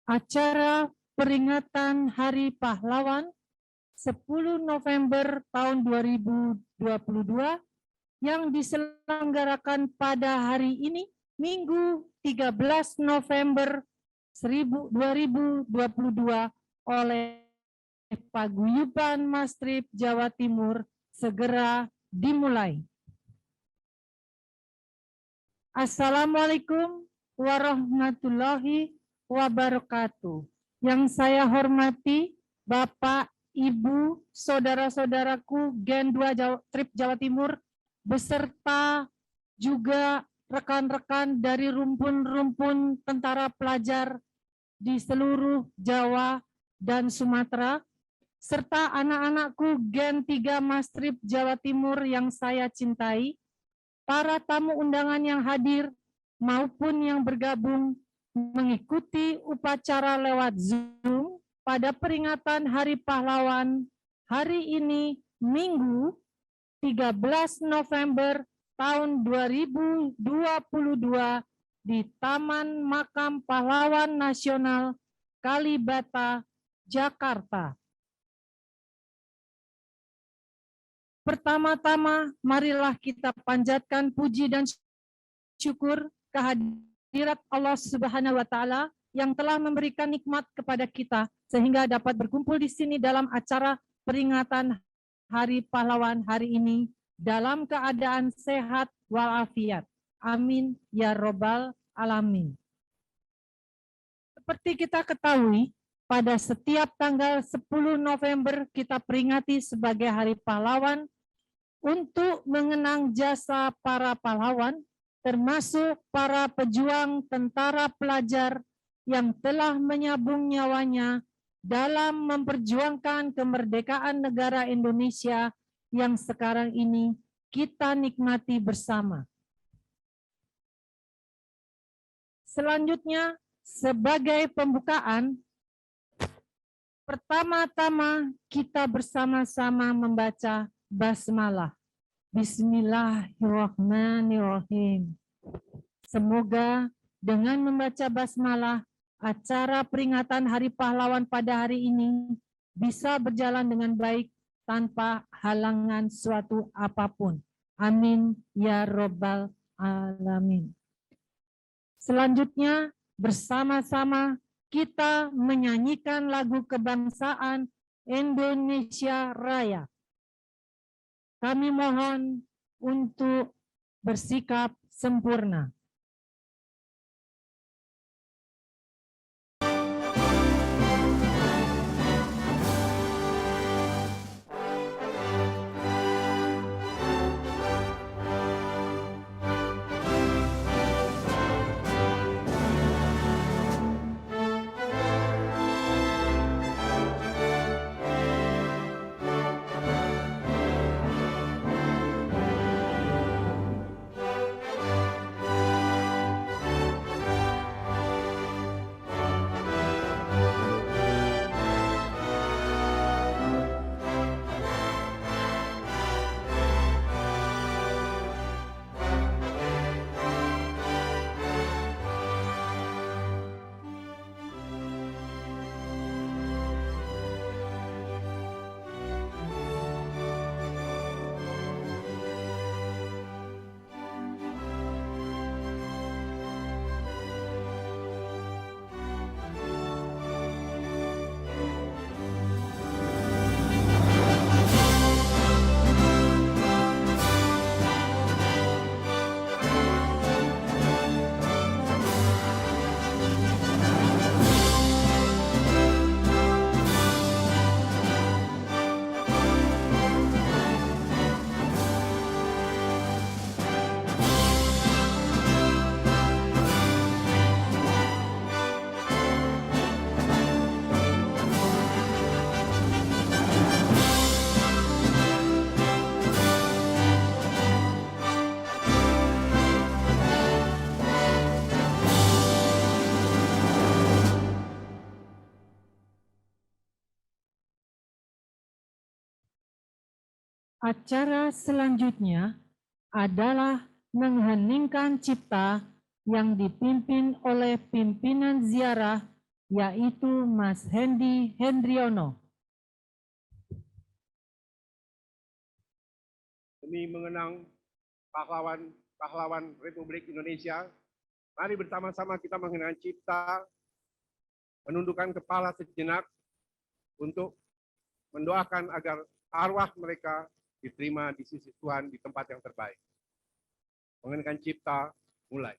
acara peringatan Hari Pahlawan 10 November tahun 2022 yang diselenggarakan pada hari ini, Minggu 13 November 2022 oleh Paguyuban Mastrip Jawa Timur segera dimulai. Assalamualaikum warahmatullahi wabarakatuh. Yang saya hormati Bapak, Ibu, saudara-saudaraku Gen 2 Trip Jawa Timur, beserta juga rekan-rekan dari rumpun-rumpun tentara pelajar di seluruh Jawa dan Sumatera, serta anak-anakku Gen 3 Mastrip Jawa Timur yang saya cintai, para tamu undangan yang hadir maupun yang bergabung mengikuti upacara lewat Zoom pada peringatan Hari Pahlawan hari ini, Minggu 13 November tahun 2022 di Taman Makam Pahlawan Nasional Kalibata, Jakarta. Pertama-tama, marilah kita panjatkan puji dan syukur kehadirat Allah Subhanahu wa Ta'ala yang telah memberikan nikmat kepada kita sehingga dapat berkumpul di sini dalam acara peringatan Hari Pahlawan hari ini dalam keadaan sehat walafiat. Amin ya robbal alamin. Seperti kita ketahui, pada setiap tanggal 10 November kita peringati sebagai Hari Pahlawan untuk mengenang jasa para pahlawan, termasuk para pejuang tentara pelajar yang telah menyabung nyawanya dalam memperjuangkan kemerdekaan negara Indonesia yang sekarang ini kita nikmati bersama. Selanjutnya, sebagai pembukaan, pertama-tama kita bersama-sama membaca basmalah. Bismillahirrahmanirrahim. Semoga dengan membaca basmalah, acara peringatan Hari Pahlawan pada hari ini bisa berjalan dengan baik tanpa halangan suatu apapun. Amin ya robbal alamin. Selanjutnya, bersama-sama kita menyanyikan lagu kebangsaan Indonesia Raya. Kami mohon untuk bersikap sempurna. Acara selanjutnya adalah mengheningkan cipta yang dipimpin oleh pimpinan ziarah yaitu Mas Hendy Hendriono. Demi mengenang pahlawan Republik Indonesia, mari bersama-sama kita mengenang cipta, menundukkan kepala sejenak untuk mendoakan agar arwah mereka diterima di sisi Tuhan di tempat yang terbaik. Mengenang cipta, mulai.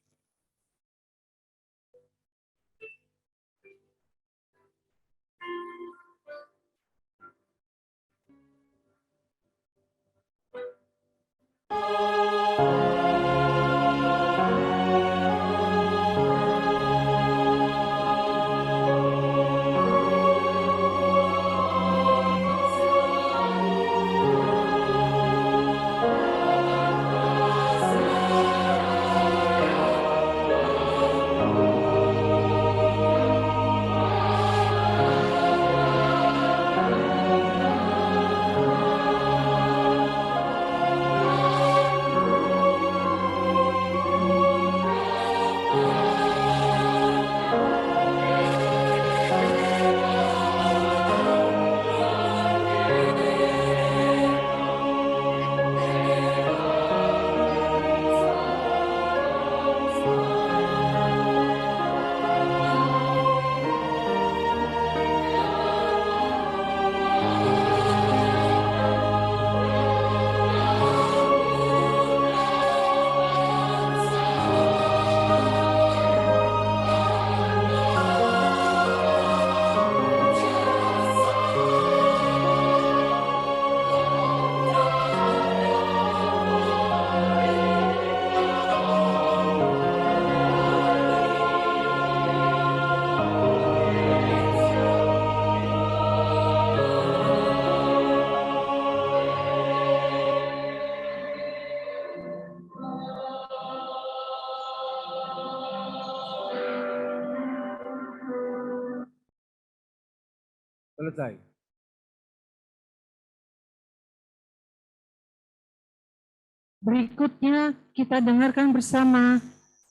Selesai. Berikutnya kita dengarkan bersama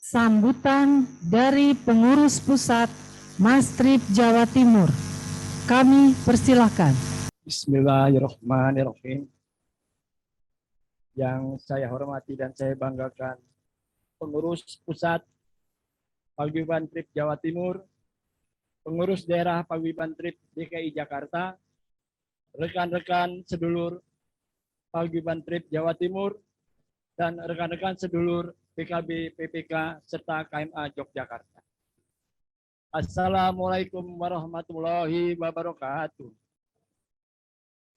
sambutan dari pengurus pusat Mastrip Jawa Timur. Kami persilahkan. Bismillahirrahmanirrahim. Yang saya hormati dan saya banggakan pengurus pusat Paguyuban Trip Jawa Timur, pengurus daerah Paguyuban Trip DKI Jakarta, rekan-rekan sedulur Paguyuban Trip Jawa Timur, dan rekan-rekan sedulur PKB PPK serta KMA Yogyakarta. Assalamualaikum warahmatullahi wabarakatuh.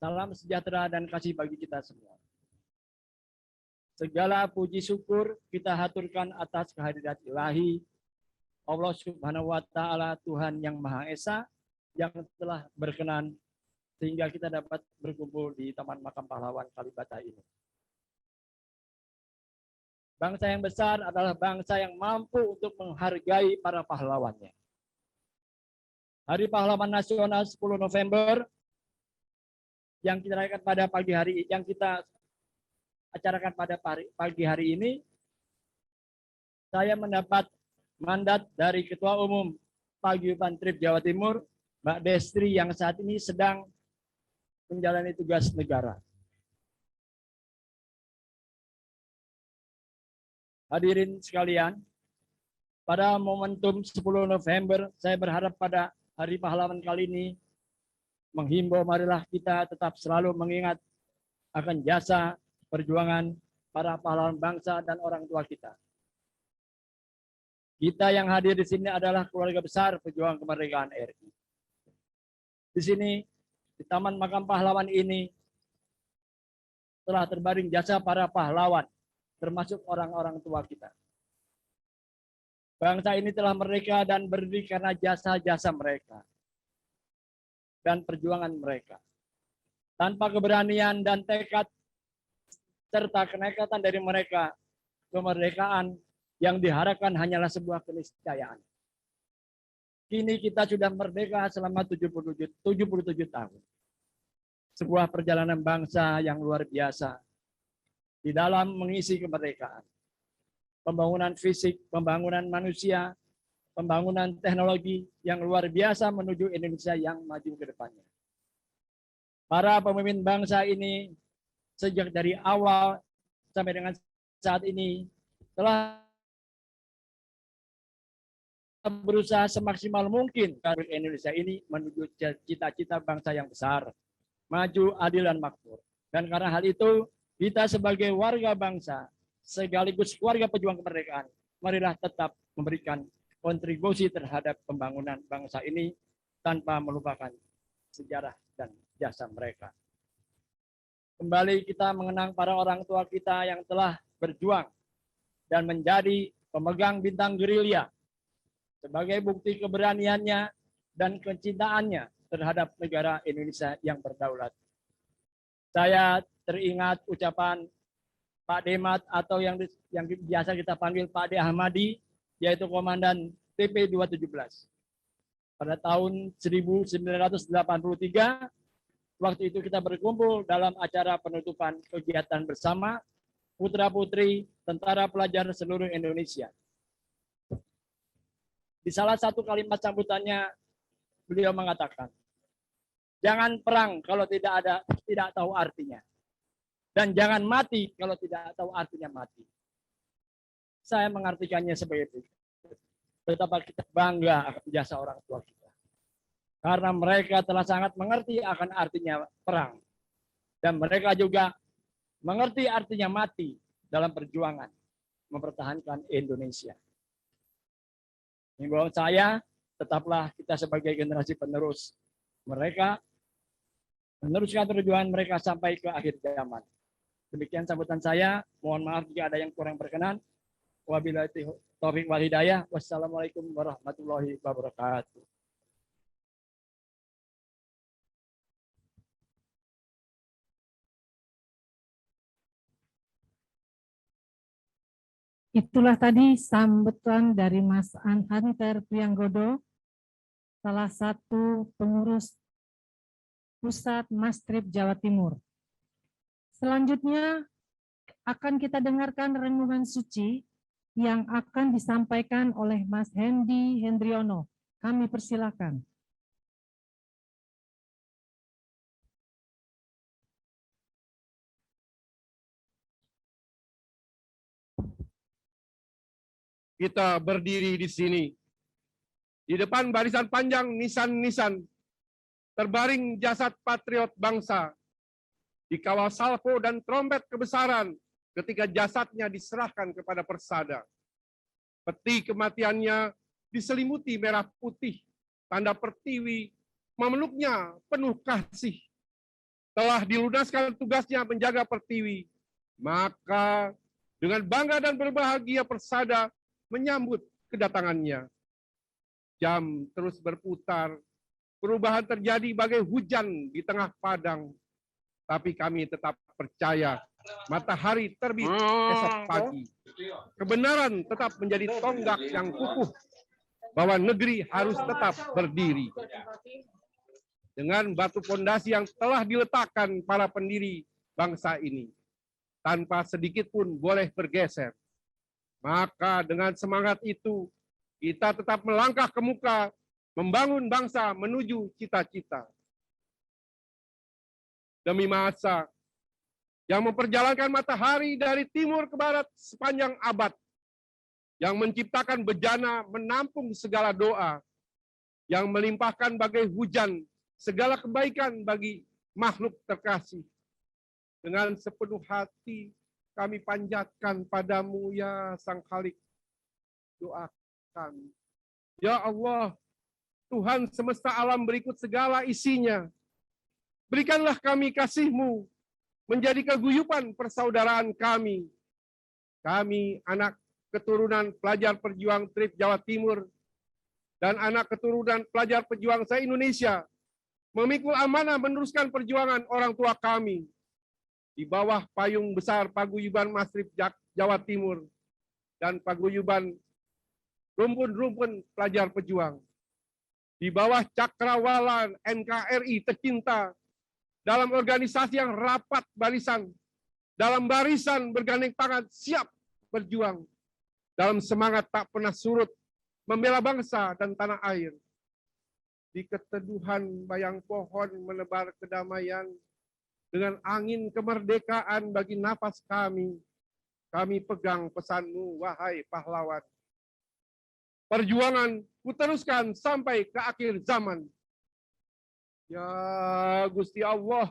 Salam sejahtera dan kasih bagi kita semua. Segala puji syukur kita haturkan atas kehadirat ilahi Allah Subhanahu wa Ta'ala, Tuhan yang Maha Esa, yang telah berkenan sehingga kita dapat berkumpul di Taman Makam Pahlawan Kalibata ini. Bangsa yang besar adalah bangsa yang mampu untuk menghargai para pahlawannya. Hari Pahlawan Nasional 10 November yang kita rayakan pada pagi hari, yang kita acarakan pada pagi hari ini, saya mendapat mandat dari Ketua Umum Paguyuban Trip Jawa Timur, Mbak Destri, yang saat ini sedang menjalani tugas negara. Hadirin sekalian, pada momentum 10 November, saya berharap pada Hari Pahlawan kali ini menghimbau marilah kita tetap selalu mengingat akan jasa perjuangan para pahlawan bangsa dan orang tua kita. Kita yang hadir di sini adalah keluarga besar pejuang kemerdekaan RI. Di sini, di Taman Makam Pahlawan ini, telah terbaring jasa para pahlawan, termasuk orang-orang tua kita. Bangsa ini telah merdeka dan berdiri karena jasa-jasa mereka dan perjuangan mereka. Tanpa keberanian dan tekad serta kenekatan dari mereka, kemerdekaan yang diharapkan hanyalah sebuah keniscayaan. Kini kita sudah merdeka selama 77 tahun. Sebuah perjalanan bangsa yang luar biasa di dalam mengisi kemerdekaan. Pembangunan fisik, pembangunan manusia, pembangunan teknologi yang luar biasa menuju Indonesia yang maju ke depannya. Para pemimpin bangsa ini sejak dari awal sampai dengan saat ini telah berusaha semaksimal mungkin agar Indonesia ini menuju cita-cita bangsa yang besar, maju, adil, dan makmur. Dan karena hal itu, kita sebagai warga bangsa, sekaligus warga pejuang kemerdekaan, marilah tetap memberikan kontribusi terhadap pembangunan bangsa ini tanpa melupakan sejarah dan jasa mereka. Kembali kita mengenang para orang tua kita yang telah berjuang dan menjadi pemegang bintang gerilya sebagai bukti keberaniannya dan kecintaannya terhadap negara Indonesia yang berdaulat. Saya teringat ucapan Pak Demat atau yang biasa kita panggil Pak De Ahmadi, yaitu Komandan TP 217. Pada tahun 1983, waktu itu kita berkumpul dalam acara penutupan kegiatan bersama putra-putri tentara pelajar seluruh Indonesia. Di salah satu kalimat sambutannya, beliau mengatakan, jangan perang kalau tidak tahu artinya. Dan jangan mati kalau tidak tahu artinya mati. Saya mengartikannya sebagai itu. Betapa kita bangga akan jasa orang tua kita. Karena mereka telah sangat mengerti akan artinya perang. Dan mereka juga mengerti artinya mati dalam perjuangan mempertahankan Indonesia. Himbauan saya, tetaplah kita sebagai generasi penerus mereka, meneruskan perjuangan mereka sampai ke akhir zaman. Demikian sambutan saya, mohon maaf jika ada yang kurang berkenan. Wabillahi taufiq wal hidayah. Wassalamualaikum warahmatullahi wabarakatuh. Itulah tadi sambutan dari Mas Hunter Prianggodo, salah satu pengurus Pusat Mastrip Jawa Timur. Selanjutnya akan kita dengarkan renungan suci yang akan disampaikan oleh Mas Hendy Hendriono. Kami persilakan. Kita berdiri di sini, di depan barisan panjang nisan-nisan, terbaring jasad patriot bangsa, dikawal salvo dan trompet kebesaran ketika jasadnya diserahkan kepada persada. Peti kematiannya diselimuti merah putih, tanda pertiwi, memeluknya penuh kasih. Telah dilunaskan tugasnya menjaga pertiwi, maka dengan bangga dan berbahagia persada menyambut kedatangannya. Jam terus berputar, perubahan terjadi bagai hujan di tengah padang. Tapi kami tetap percaya matahari terbit esok pagi. Kebenaran tetap menjadi tonggak yang kukuh bahwa negeri harus tetap berdiri. Dengan batu fondasi yang telah diletakkan para pendiri bangsa ini, tanpa sedikit pun boleh bergeser. Maka dengan semangat itu, kita tetap melangkah ke muka, membangun bangsa menuju cita-cita. Demi masa yang memperjalankan matahari dari timur ke barat sepanjang abad, yang menciptakan bejana menampung segala doa, yang melimpahkan bagai hujan segala kebaikan bagi makhluk terkasih. Dengan sepenuh hati, kami panjatkan padamu ya Sang Khalik, doakan. Ya Allah, Tuhan semesta alam berikut segala isinya. Berikanlah kami kasih-Mu menjadi keguyupan persaudaraan kami. Kami anak keturunan pelajar perjuang TRIP Jawa Timur dan anak keturunan pelajar pejuang se-Indonesia memikul amanah meneruskan perjuangan orang tua kami di bawah payung besar Paguyuban Mastrip Jawa Timur dan Paguyuban rumpun-rumpun pelajar pejuang. Di bawah cakrawala NKRI tercinta, dalam organisasi yang rapat barisan, dalam barisan bergandeng tangan siap berjuang, dalam semangat tak pernah surut membela bangsa dan tanah air. Di keteduhan bayang pohon menebar kedamaian, dengan angin kemerdekaan bagi napas kami pegang pesanmu, wahai pahlawan. Perjuangan kuteruskan sampai ke akhir zaman. Ya Gusti Allah,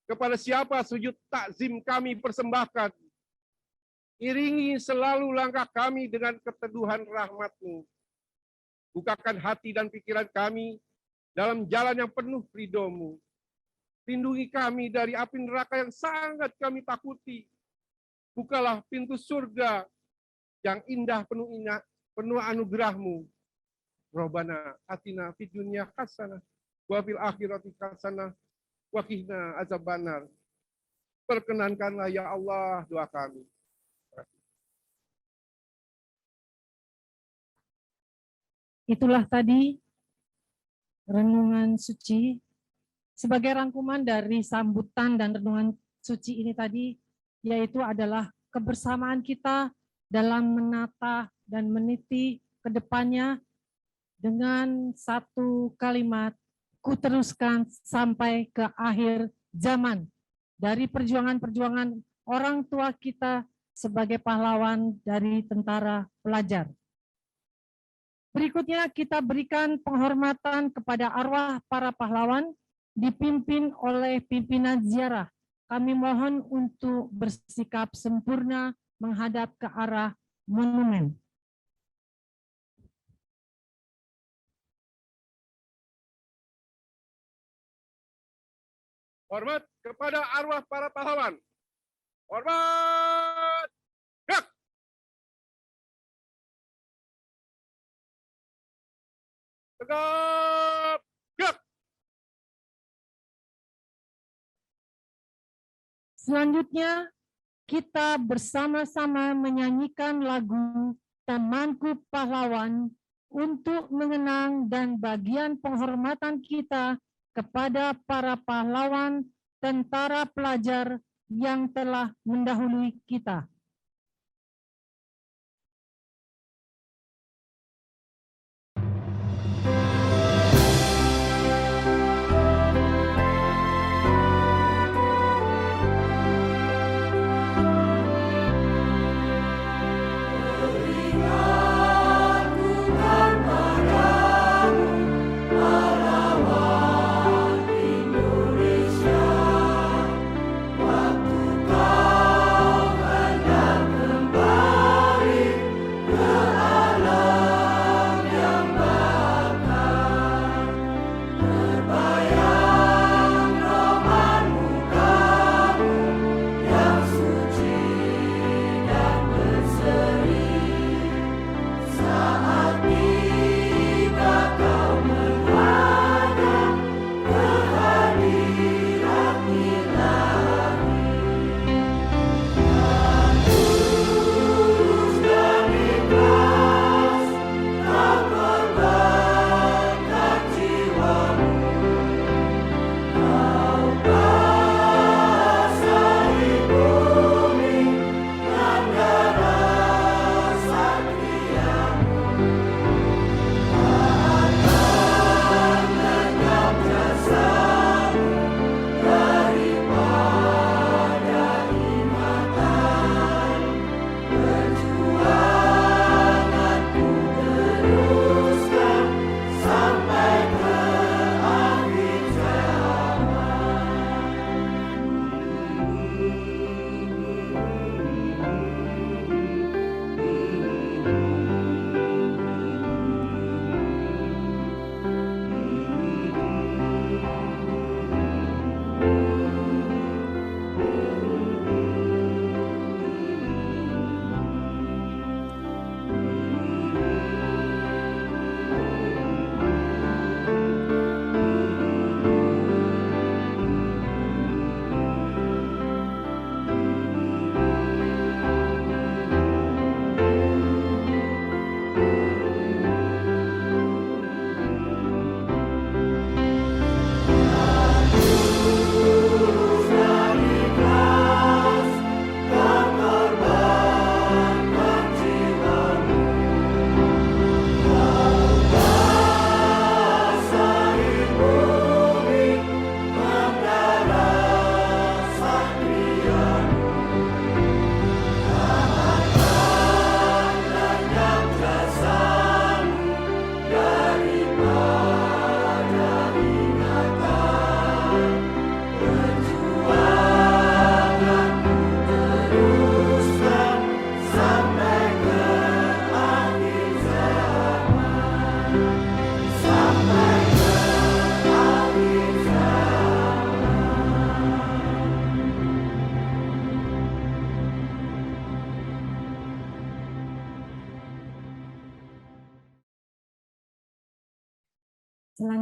kepada siapa sujud takzim kami persembahkan. Iringi selalu langkah kami dengan keteduhan rahmat-Mu. Bukakan hati dan pikiran kami dalam jalan yang penuh ridho-Mu. Lindungi kami dari api neraka yang sangat kami takuti. Bukalah pintu surga yang indah penuh anugerah-Mu. Rabbana atina fid dunya hasanah wa fil akhirati hasanah wa qina azabannar. Perkenankanlah ya Allah doa kami. Itulah tadi renungan suci. Sebagai rangkuman dari sambutan dan renungan suci ini tadi, yaitu adalah kebersamaan kita dalam menata dan meniti ke depannya dengan satu kalimat, ku teruskan sampai ke akhir zaman. Dari perjuangan-perjuangan orang tua kita sebagai pahlawan dari tentara pelajar. Berikutnya kita berikan penghormatan kepada arwah para pahlawan dipimpin oleh pimpinan ziarah. Kami mohon untuk bersikap sempurna menghadap ke arah monumen. Hormat kepada arwah para pahlawan. Hormat. Gerak. Tegap. Gerak. Selanjutnya, kita bersama-sama menyanyikan lagu Temanku Pahlawan untuk mengenang dan bagian penghormatan kita kepada para pahlawan tentara pelajar yang telah mendahului kita. Indonesia, waktu kau hendak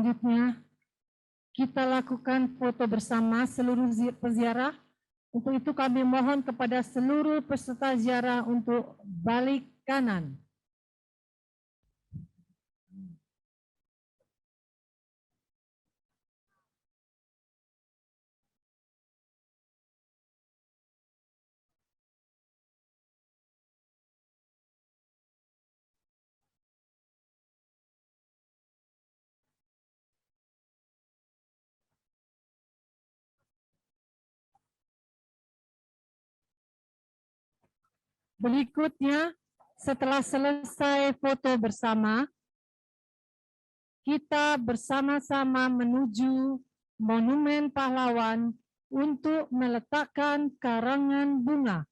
Selanjutnya, kita lakukan foto bersama seluruh peziarah. Untuk itu kami mohon kepada seluruh peserta ziarah untuk balik kanan. Berikutnya, setelah selesai foto bersama, kita bersama-sama menuju Monumen Pahlawan untuk meletakkan karangan bunga.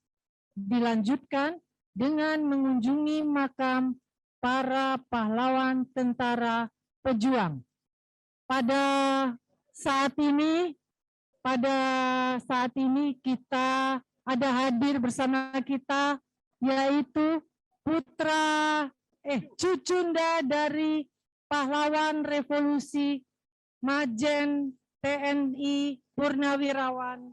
Dilanjutkan dengan mengunjungi makam para pahlawan tentara pejuang. Pada saat ini kita ada hadir bersama kita, yaitu cucunda dari pahlawan revolusi Majen TNI Purnawirawan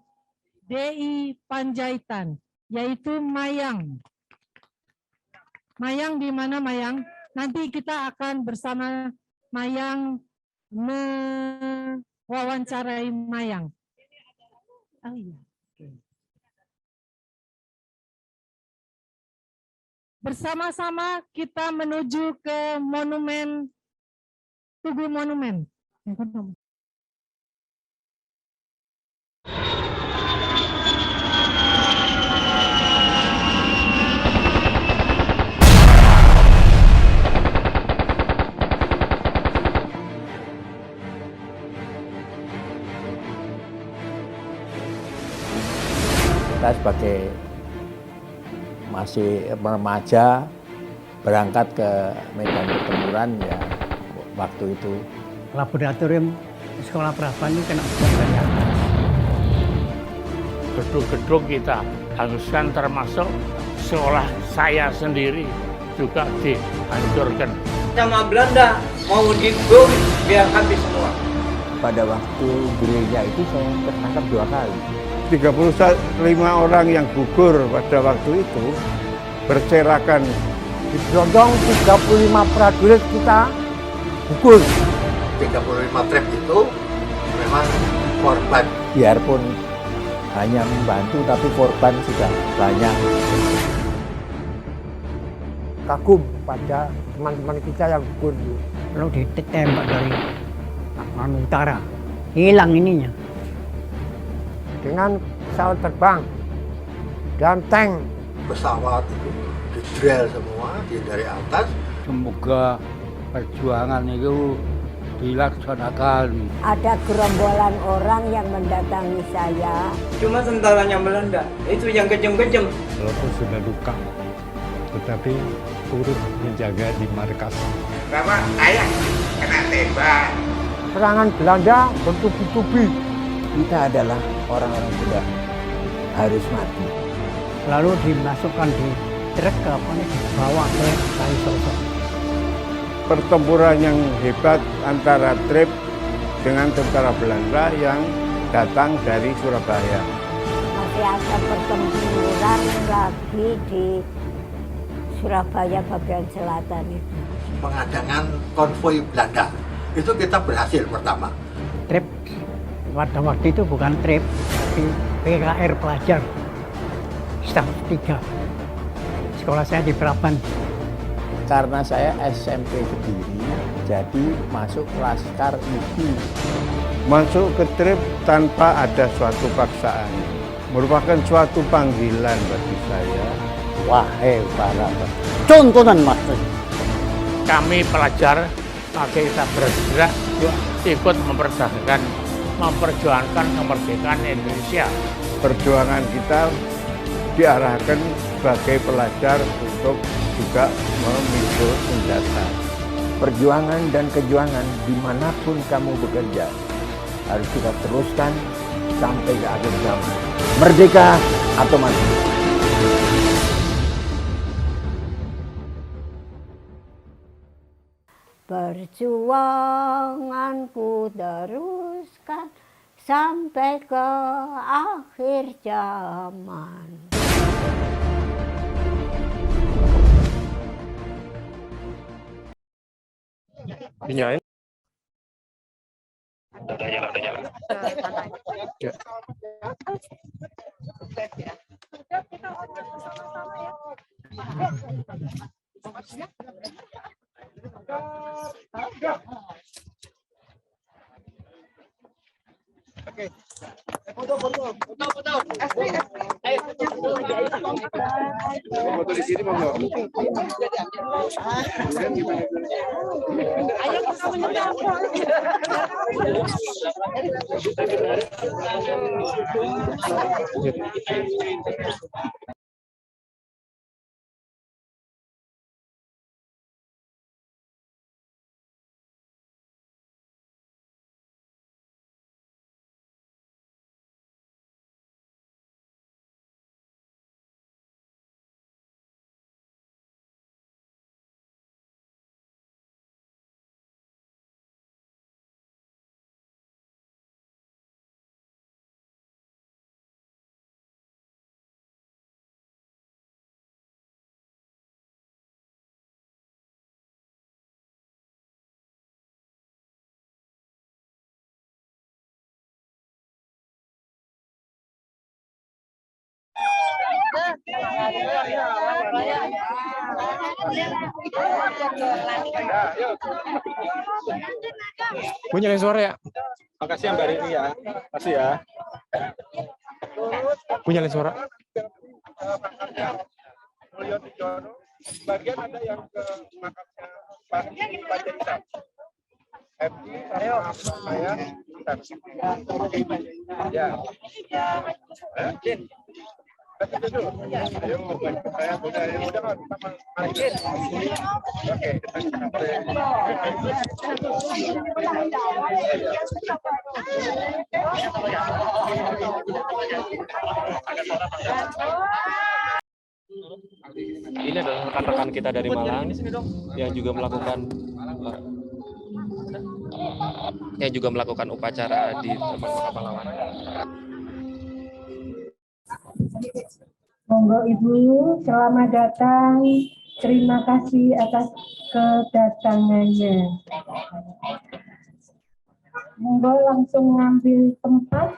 DI Panjaitan, yaitu Mayang. Mayang di mana Mayang? Nanti kita akan bersama Mayang mewawancarai Mayang. Oh iya. Bersama-sama kita menuju ke monumen, Tugu Monumen. Kita sebagai masih remaja berangkat ke medan pertempuran ya waktu itu. Laboratorium sekolah Praban ini kena dari atas. Gedung-gedung kita hanguskan, termasuk sekolah saya sendiri juga dihancurkan. Sama Belanda mau dibom biar habis semua. Pada waktu gereja itu saya tertangkap 2 kali. 35 orang yang gugur pada waktu itu berserakan. Diberondong 35 prajurit kita gugur. 35 trap itu memang korban. Biarpun hanya membantu tapi korban sudah banyak. Kagum pada teman-teman kita yang gugur. Lalu ditembak dari utara, hilang ininya. Dengan pesawat terbang dan tank. Pesawat itu didrill semua dari atas. Semoga perjuangan itu dilaksanakan. Ada gerombolan orang yang mendatangi saya. Cuma tentaranya Belanda itu yang kejam-kejam. Walaupun sudah luka, tetapi turut menjaga di markas. Bapak saya kena tembak. Serangan Belanda bertubi-tubi. Kita adalah orang-orang muda, harus mati. Lalu dimasukkan di truk dibawa ke Kalisoso. Pertempuran yang hebat antara Trip dengan tentara Belanda yang datang dari Surabaya. Masih ada pertempuran lagi di Surabaya bagian selatan itu. Pengadangan konvoi Belanda itu kita berhasil pertama. Trip pada waktu itu bukan trip, tapi PKR pelajar staf 3. Sekolah saya di Praban. Karena saya SMP Kediri, jadi masuk Laskar IPI. Masuk ke Trip tanpa ada suatu paksaan, merupakan suatu panggilan bagi saya. Wahai para contohan maksud. Kami pelajar, maka kita bergerak ikut memperjuangkan kemerdekaan Indonesia. Perjuangan kita diarahkan sebagai pelajar untuk juga memikul senjata. Perjuangan dan kejuangan dimanapun kamu bekerja harus kita teruskan sampai ke akhir zaman. Merdeka atau mati. Perjuanganku teruskan sampai ke akhir zaman. Dinyalain. Udah nyala. Ya. Oke. Foto. Foto di sini monggo. Ayo kita menyebar. Gue nyalain suara ya. Makasih Mbak Rini ya. Makasih ya. Gue nyalain suara. Bagian ada yang ke makamnya Pak Panjaitan. FI sama saya. Ya. Ayo, saya udah kan sama Martin. Oke. Ini adalah rekan-rekan kita dari Malang yang juga melakukan upacara di Taman Makam Pahlawan. Monggo Ibu, selamat datang. Terima kasih atas kedatangannya. Monggo langsung ngambil tempat.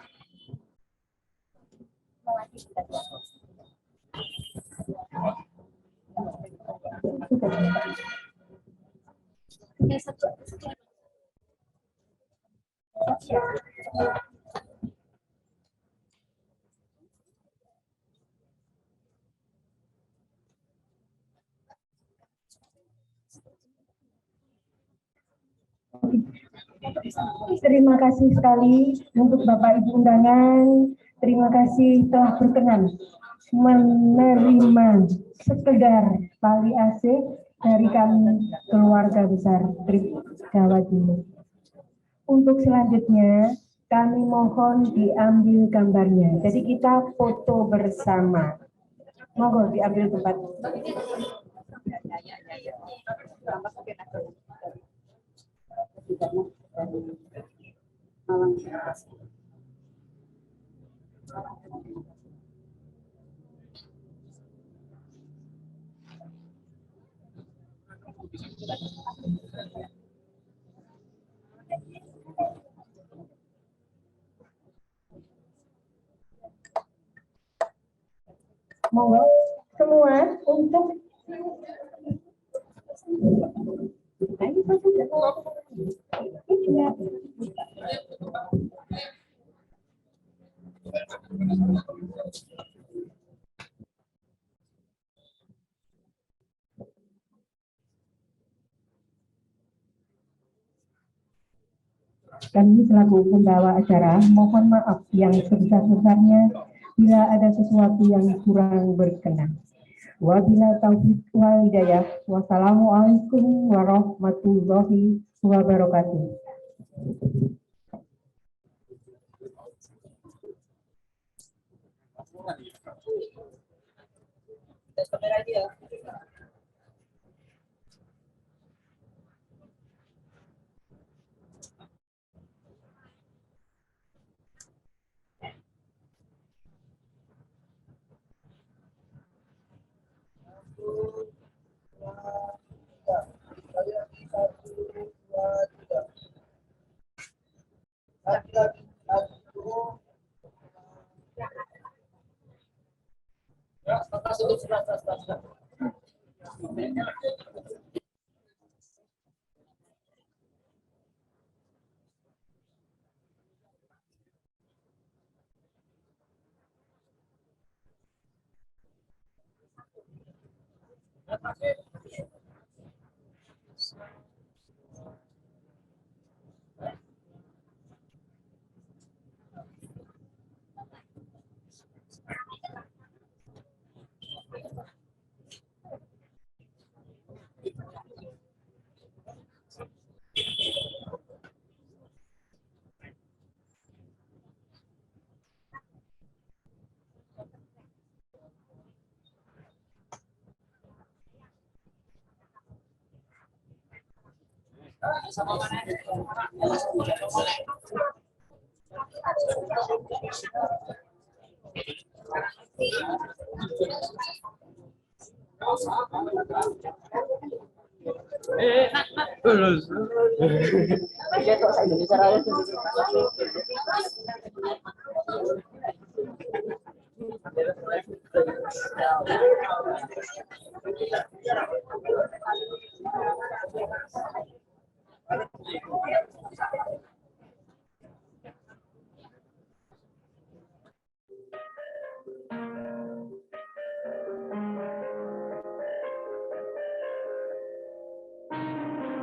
Terima kasih sekali untuk Bapak Ibu undangan. Terima kasih telah berkenan menerima sekedar tali asih dari kami keluarga besar TRIP Jawa Timur. Untuk selanjutnya kami mohon diambil gambarnya. Jadi kita foto bersama. Monggo diambil tempat. Monggo semua untuk kami selaku pembawa acara mohon maaf yang sebesar-besarnya bila ada sesuatu yang kurang berkenan. Wabila taufiq wal hidayah. Wassalamualaikum warahmatullahi wabarakatuh.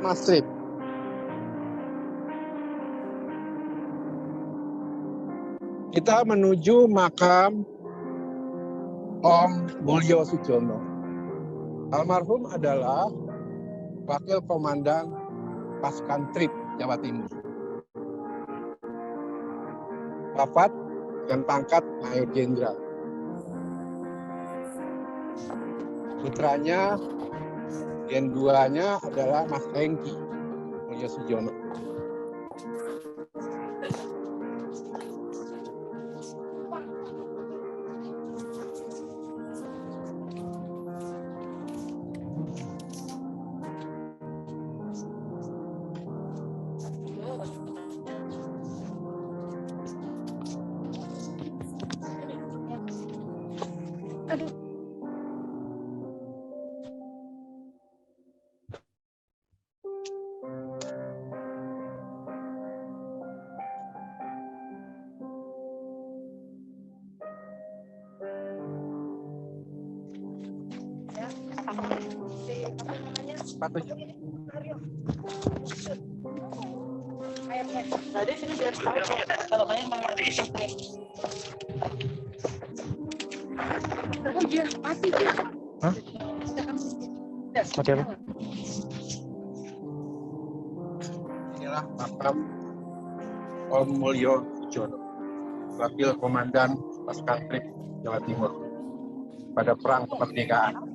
Mas Trip. Kita menuju makam Om Mulyo Sujono. Almarhum adalah Wakil Komandan Pasukan Trip Jawa Timur. Wafat dengan pangkat Mayor Jenderal. Putranya, Gen 2-nya adalah Mas Hengki Mulyo Sujono. Sepatunya. Tadi sini biar tahu kalau kalian mau mati dia. Hah? Mati apa? Inilah makam Om Mulyo Sujono, Wakil Komandan Pasukan Trip Jawa Timur pada Perang Kemerdekaan.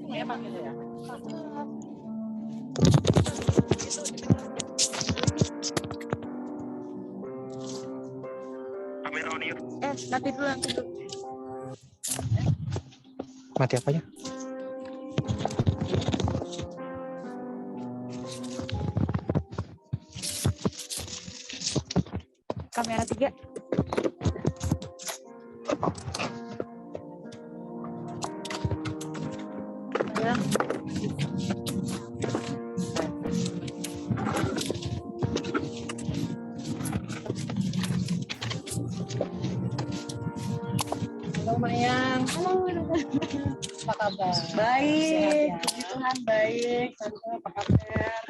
Nanti dulu. Mati apanya? Kamera 3. Ya. Halo Mayang. Halo. Apa kabar? Baik, Sehat, puji Tuhan baik. Tante apa kabar?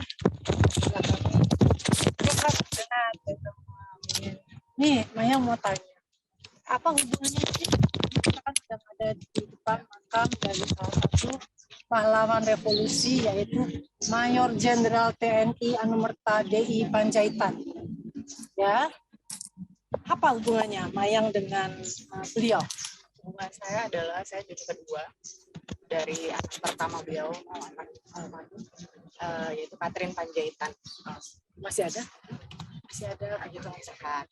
Nih, Mayang mau tanya. Apa hubungannya sih? Kita kan sedang ada di depan makam dari salah satu pahlawan revolusi, yaitu Mayor Jenderal TNI Anumerta DI Panjaitan. Ya, apa hubungannya Mayang dengan beliau? Hubungan saya adalah saya jadi kedua dari anak pertama beliau, yaitu Katrin Panjaitan. Masih ada? Masih ada, puji Tuhan sehat.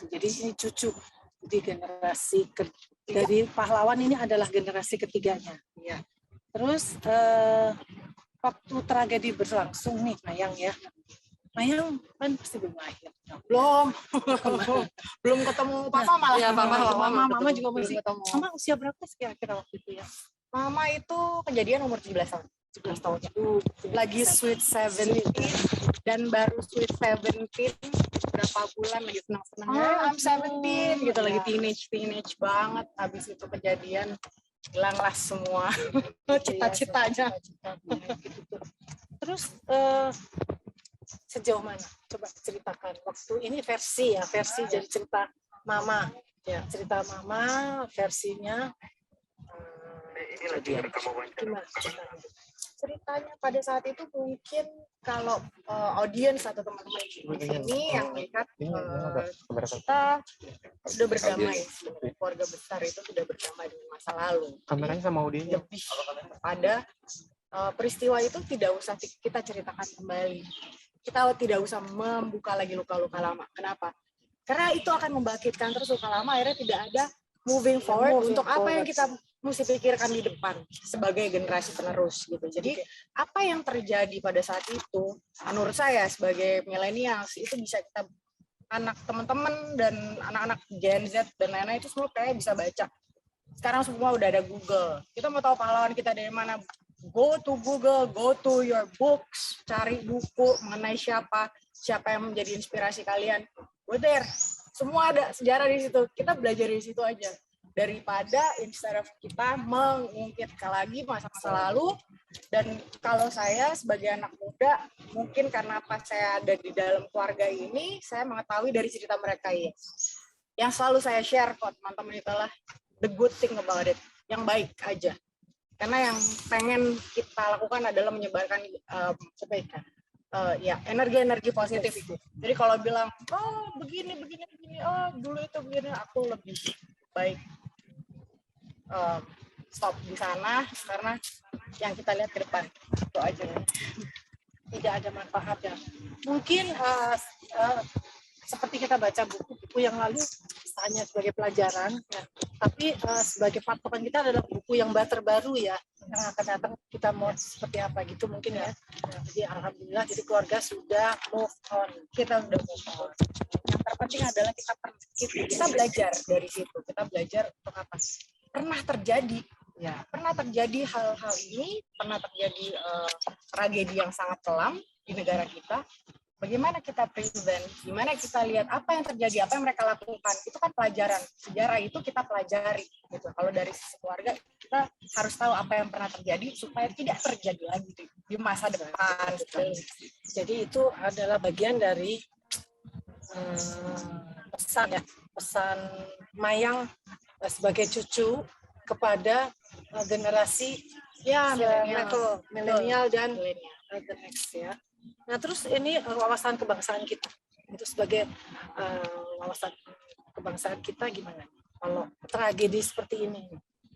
Jadi ini cucu di generasi dari pahlawan ini adalah generasi ketiganya. Ya. Terus waktu tragedi berlangsung nih Mayang ya, Mayang kan pasti belum lahir. Belum ketemu papa malah. Iya, mama juga masih ketemu. Mama usia berapa sih kira-kira waktu itu ya? Mama itu kejadian umur 17 tahun. 17 tahun. Lagi sweet 17 dan baru sweet 17 berapa bulan lagi senang-senangnya. I'm 17 gitu, lagi teenage banget. Habis itu kejadian hilanglah semua cita-citanya. Terus sejauh mana? Coba ceritakan. Waktu ini versi dari cerita Mama. Ya, cerita Mama versinya. Gimana ceritanya pada saat itu? Mungkin kalau audiens atau teman-teman di sini yang melihat kita sudah berdamai, keluarga besar itu sudah berdamai dengan masa lalu. Kameranya sama audiensnya. Lebih pada peristiwa itu tidak usah kita ceritakan kembali. Kita tidak usah membuka lagi luka-luka lama. Kenapa? Karena itu akan membangkitkan terus luka lama, akhirnya tidak ada moving forward untuk apa yang kita mesti pikirkan di depan sebagai generasi penerus gitu. Jadi apa yang terjadi pada saat itu, menurut saya sebagai millennials itu bisa kita, anak teman-teman dan anak-anak Gen Z dan lain-lain itu semua kayak bisa baca. Sekarang semua udah ada Google. Kita mau tahu pahlawan kita dari mana? Go to Google, go to your books, cari buku mengenai siapa yang menjadi inspirasi kalian. We're there. Semua ada sejarah di situ. Kita belajar di situ aja. Daripada instead of kita mengungkit lagi masa lalu. Dan kalau saya sebagai anak muda, mungkin karena pas saya ada di dalam keluarga ini, saya mengetahui dari cerita mereka ya. Yang selalu saya share kok teman-teman itulah the good thing about it, yang baik aja. Karena yang pengen kita lakukan adalah menyebarkan kebaikan. Ya, energi-energi positif itu. Jadi kalau bilang, oh begini, oh dulu itu begini, aku lebih baik stop di sana karena yang kita lihat ke depan itu aja. Tidak ada manfaatnya. Mungkin seperti kita baca buku-buku yang lalu hanya sebagai pelajaran, ya. Tapi sebagai patokan kita adalah buku yang terbaru ya, yang akan datang kita mau seperti apa gitu mungkin ya. Jadi alhamdulillah, jadi keluarga sudah move on, kita sudah move on. Yang terpenting adalah kita belajar dari situ, kita belajar untuk apa? Pernah terjadi, ya, pernah terjadi hal-hal ini, pernah terjadi tragedi yang sangat kelam di negara kita. Bagaimana kita prevent, gimana kita lihat apa yang terjadi, apa yang mereka lakukan, itu kan pelajaran. Sejarah itu kita pelajari. Gitu. Kalau dari sisi keluarga, kita harus tahu apa yang pernah terjadi supaya tidak terjadi lagi di masa depan. Gitu. Jadi itu adalah bagian dari pesan Mayang sebagai cucu kepada generasi milenial dan the next ya. Nah terus ini wawasan kebangsaan kita itu sebagai wawasan kebangsaan kita gimana kalau tragedi seperti ini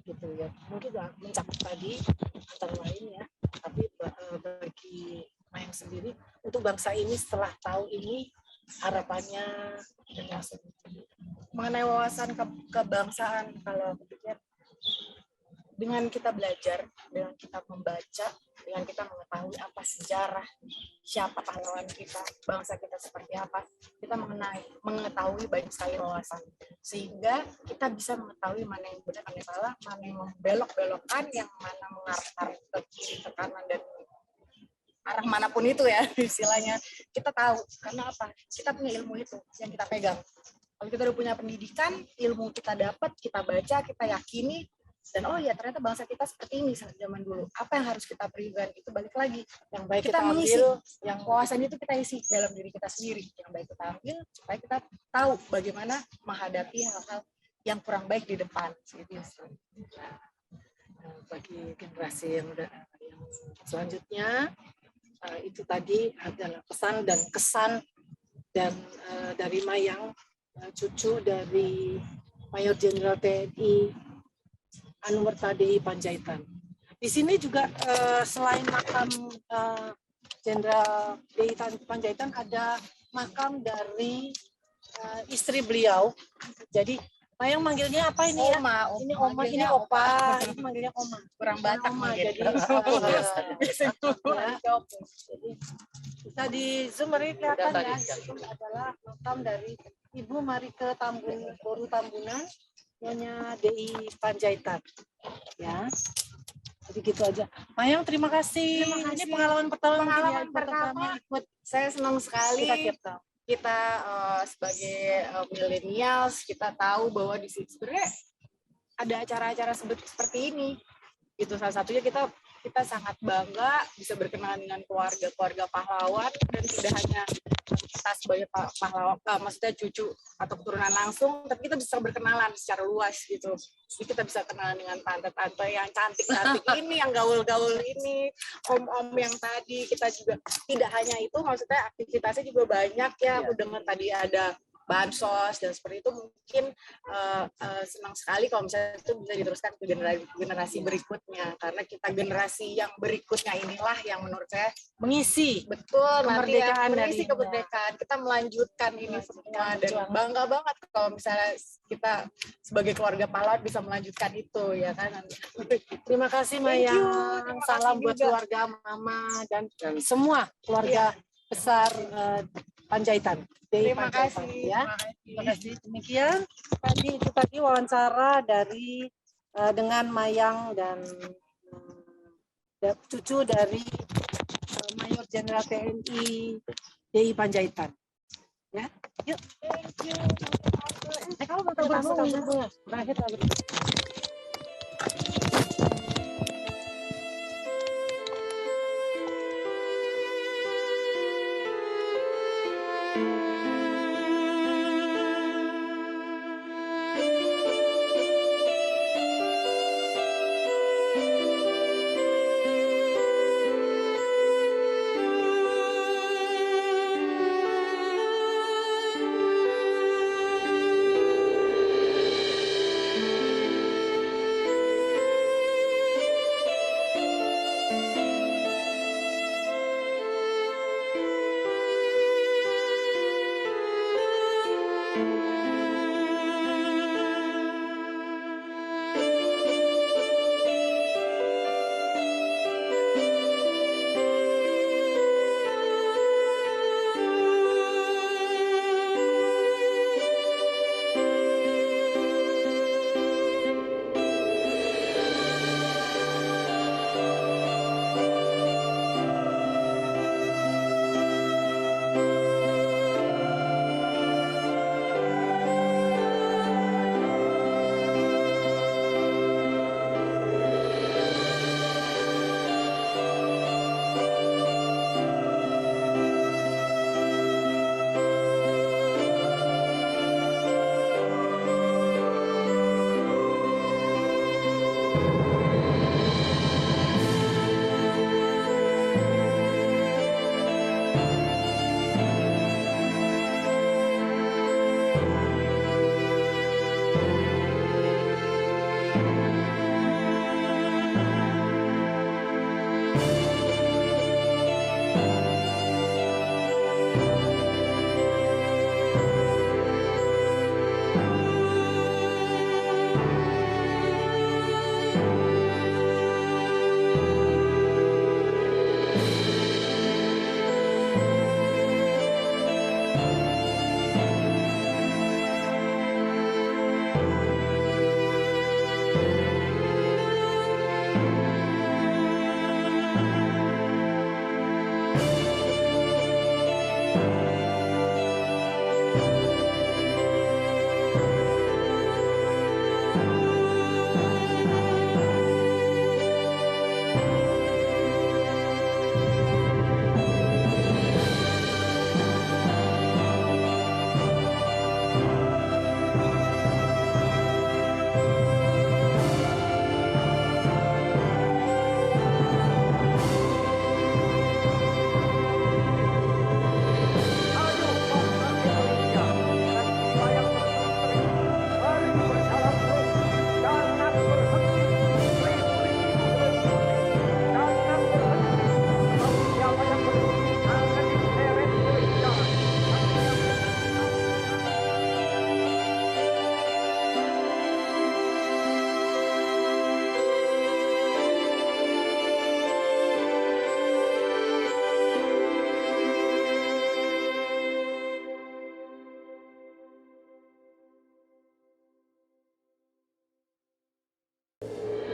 gitu ya, mungkin mencakup tadi antara lain ya, tapi bagi Mayang sendiri untuk bangsa ini setelah tahu ini harapannya mengenai wawasan kebangsaan. Kalau aku pikir dengan kita belajar, dengan kita membaca, dengan kita mengetahui apa sejarah, siapa pahlawan kita, bangsa kita seperti apa, kita mengetahui banyak sekali wawasan. Sehingga kita bisa mengetahui mana yang benar, mana yang salah, mana yang membelok-belokkan, yang mana mengarah ke kiri, ke kanan, dan arah manapun itu ya istilahnya. Kita tahu, karena apa? Kita punya ilmu itu yang kita pegang. Kalau kita udah punya pendidikan, ilmu kita dapat, kita baca, kita yakini, dan oh ya ternyata bangsa kita seperti ini saat zaman dulu. Apa yang harus kita prevent? Itu balik lagi. Yang baik kita mengisi, yang wawasan itu kita isi dalam diri kita sendiri. Yang baik kita ambil supaya kita tahu bagaimana menghadapi hal-hal yang kurang baik di depan. Bagi generasi yang selanjutnya, itu tadi adalah pesan dan kesan dan dari Mayang, cucu dari Mayor Jenderal TNI Anumerta Panjaitan. Di sini juga selain makam Jenderal DI Panjaitan ada makam dari istri beliau. Jadi Mayang manggilnya apa ini ya? Ini Oma, ini Opa, ini manggilnya Oma. Kurang Batak Oma. Jadi Bisa di Zoom ini kelihatan ya. Itu adalah makam dari Ibu Marike Boru Tambunan, Nyonya DI Panjaitan. Ya. Jadi gitu aja. Mayang, terima kasih. Ini pengalaman pertama ikut. Saya senang sekali kita sebagai millennials kita tahu bahwa di sini sebenarnya ada acara-acara seperti ini. Itu salah satunya kita sangat bangga bisa berkenalan dengan keluarga pahlawan, dan tidak hanya kita sebagai pahlawan, maksudnya cucu atau keturunan langsung, tapi kita bisa berkenalan secara luas gitu. Jadi kita bisa kenalan dengan tante-tante yang cantik-cantik ini, yang gaul-gaul ini, om-om yang tadi. Kita juga tidak hanya itu, maksudnya aktivitasnya juga banyak ya. Aku dengar tadi ada bansos dan seperti itu. Mungkin senang sekali kalau misalnya itu bisa diteruskan ke generasi berikutnya, karena kita generasi yang berikutnya inilah yang menurut saya mengisi kemerdekaan, mengisi kemerdekaan. Kita melanjutkan ini semua, dan bangga banget kalau misalnya kita sebagai keluarga pahlawan bisa melanjutkan itu, ya kan. Terima kasih Maya. Salam buat keluarga Mama dan semua keluarga besar Panjaitan. Terima kasih. Ya. Terima kasih. Demikian tadi wawancara dari dengan Mayang dan cucu dari Mayor Jenderal TNI DI Panjaitan. Ya, yuk. Thank you. Kamu mau tahu terakhir lagi.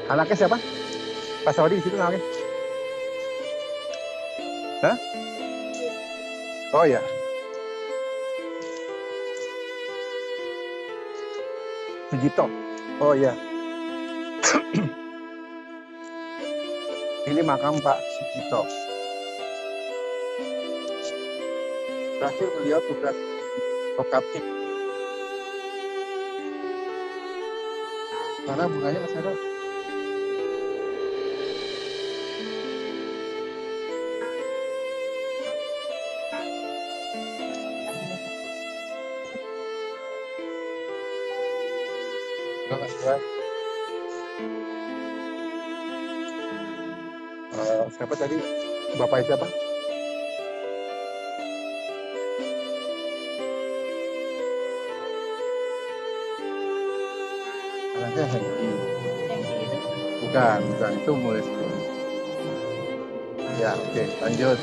Anaknya siapa? Pak Saudi di situ anaknya? Hah? Oh ya. Sujito. Oh iya. Ini makam Pak Sujito. Terakhir beliau tugas vokatif. Mana bunganya Mas Hero? Mas Hero. Siapa tadi? Bapak siapa? Anaknya Henry. Bukan, itu mulai sebelum. Ya, oke, lanjut.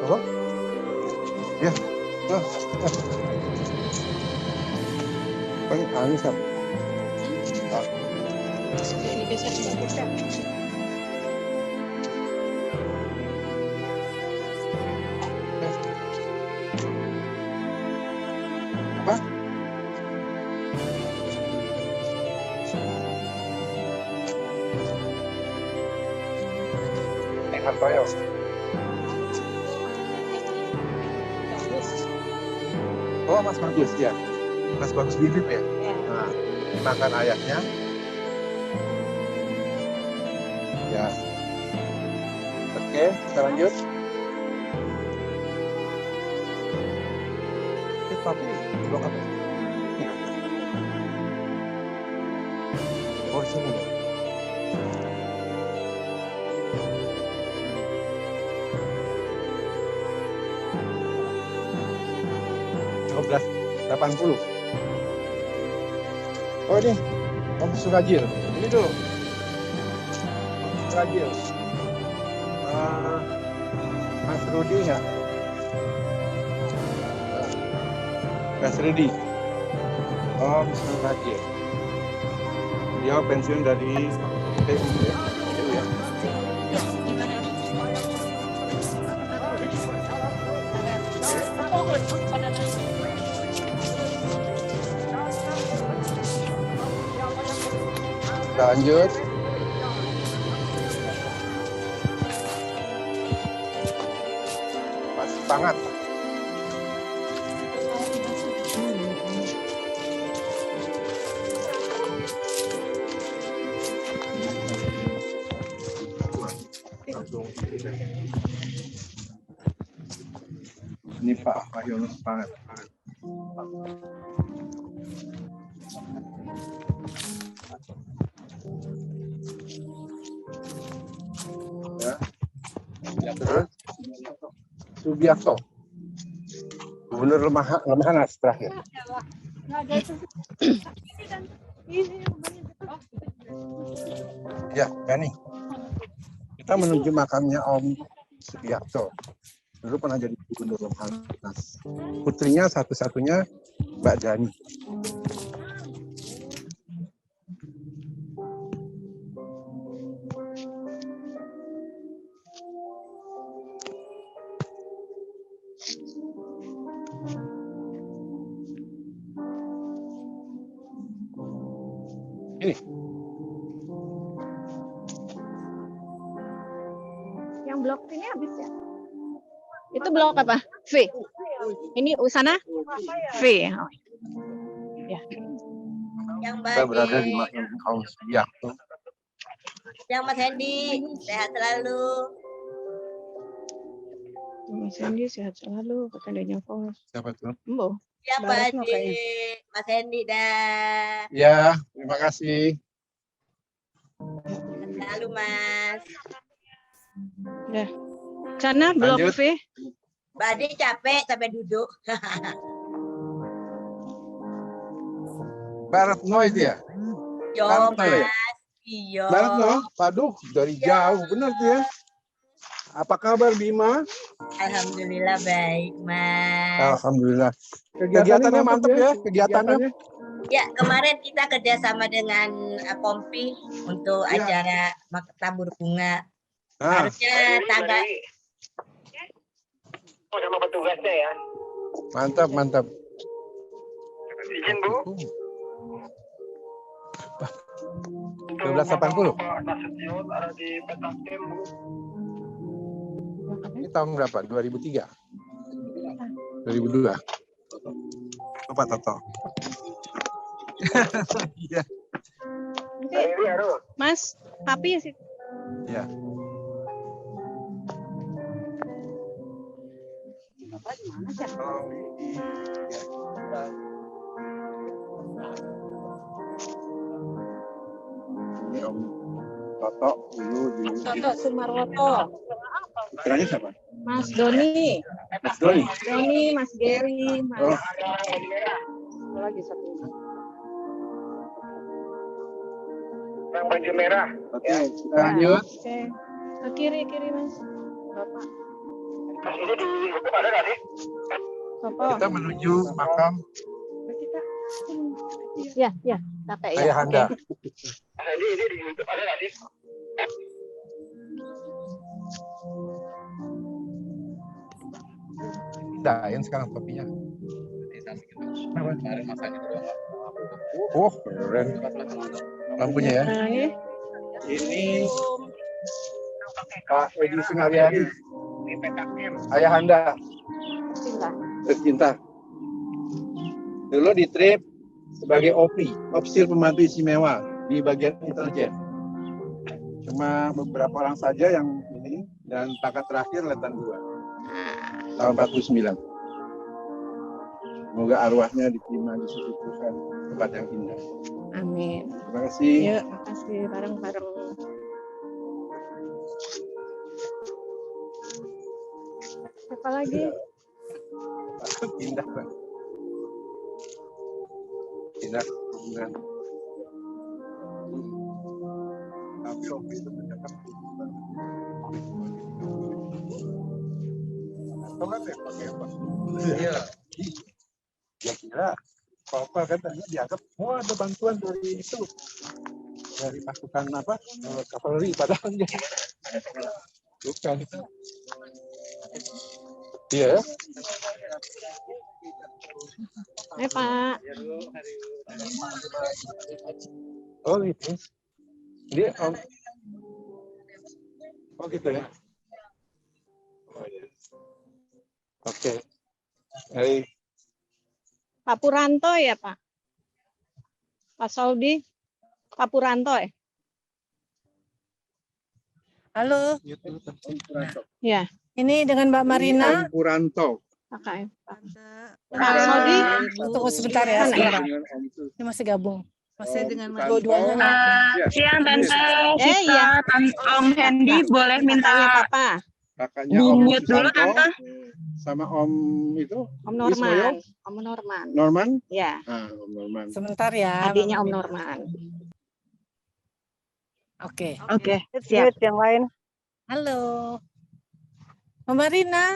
Oh, ya, Paling Anis apa? Ini biasa dilakukan. Apa? Hartoyo. Oh, Mas Bagus ya. Mas Bagus Bibip ya. Nah, makan ayahnya. Ya. Oke, kita lanjut. Tapi blok apa? Oh, sini. Belas 80. Oh ini Om Surajil. Ini tuh Surajil. Mas Rudi nggak? Mas Rudi. Om Surajil. Dia pensiun dari TU ya. TU ya. Kita lanjut. Pas banget. Ini Pak Yunus banget. Ya, terus Subiakto, Gubernur Lemhanas terakhir. Ya, Gani. Kita menuju makamnya Om Subiakto. Dulu pernah jadi Gubernur Lemhanas. Putrinya satu-satunya Mbak Dani. Ini. Yang blok ini habis ya? Itu blok apa? V. Ini Usana? V. Oh. Ya. Yang Kita berada di makam Om Subiakto. Yang Mas Hendy, sehat selalu. Mas Hendy sehat selalu, katanya Fos. Siapa tuh? Mbok. Siapa sih? Mas Hendy dah. Ya, terima kasih. Sehat selalu Mas. Dah. Sana blok Lanjut. V. Mbak Ade capek sampai duduk. Mbak Retno itu ya? Yo, Mbak Retno ya? Mas. Iya. Mbak Retno, waduh dari jauh bener tuh ya. Apa kabar Bima? Alhamdulillah baik, Mas. Alhamdulillah. Kegiatannya mantep ya, kegiatannya. Ya, kemarin kita kerjasama dengan Kompi untuk Ya. acara tabur bunga. Ah. Harusnya tanggal sama petugasnya ya. Mantap, mantap. Izin Bu. 1280. Ada di Petakem Bu. Ini tahun berapa? 2003? 2002? Pak Toto. Iya. Mas, tapi sih. Ya. Om Toto dulu di Toto Sumarwoto. putranya siapa? Mas Doni. Mas Doni. Doni, Mas Geri, Mas. Oh. Lagi satu. Yang baju merah. Oke, kita lanjut. Oke. Ke kiri Mas. Bapak. Mas ini di YouTube ada nggak sih? Bapak. Kita menuju makam Ya, kakek ya. Ayahanda. Ini di YouTube ada nggak sih? Pindahin sekarang topinya. Oh, keren. Lampunya ya. Ini Pak Edi Sungaryadi. Ayahanda. Tercinta. Dulu di trip sebagai OPI, Officer Pembantu Istimewa di bagian intelijen. Cuma beberapa orang saja yang ini, dan pangkat terakhir Letnan 2 tahun 49. Semoga arwahnya diterima di sisi Tuhan tempat yang indah. Amin. Terima kasih. Yuk, makasih bareng-bareng. Apa lagi? Indah, Pak. Indah, hubungan. Tapi OPI itu bercakap. Atau kan ya pakai apa? Iya. Ya kira apa kan tadi dianggap ada bantuan dari itu, dari pasukan apa kavaleri, padahal enggak. Bukan itu. Iya. Pak. Oh gitu. Dia oh gitu ya. Oh, iya. Oke. Baik. Pak Puranto ya, Pak? Pak Saudi? Pak Puranto ya? Halo. Ya. Ini dengan Mbak Marina. Om Puranto. Pak Pak Saudi? Tunggu sebentar ya. Sebentar. Ini masih gabung. Masih dengan dua-duanya. Siang Tante iya. Om Hendy boleh minta Papa. Kakaknya Om di-mute dulu Tante. Sama Om itu Om Norman. Ismail? Om Norman. Norman? Ya. Om Norman. Sebentar ya. Adiknya Om Norman. Oke. Oke, siap. Yang lain. Halo. Mbak Marina.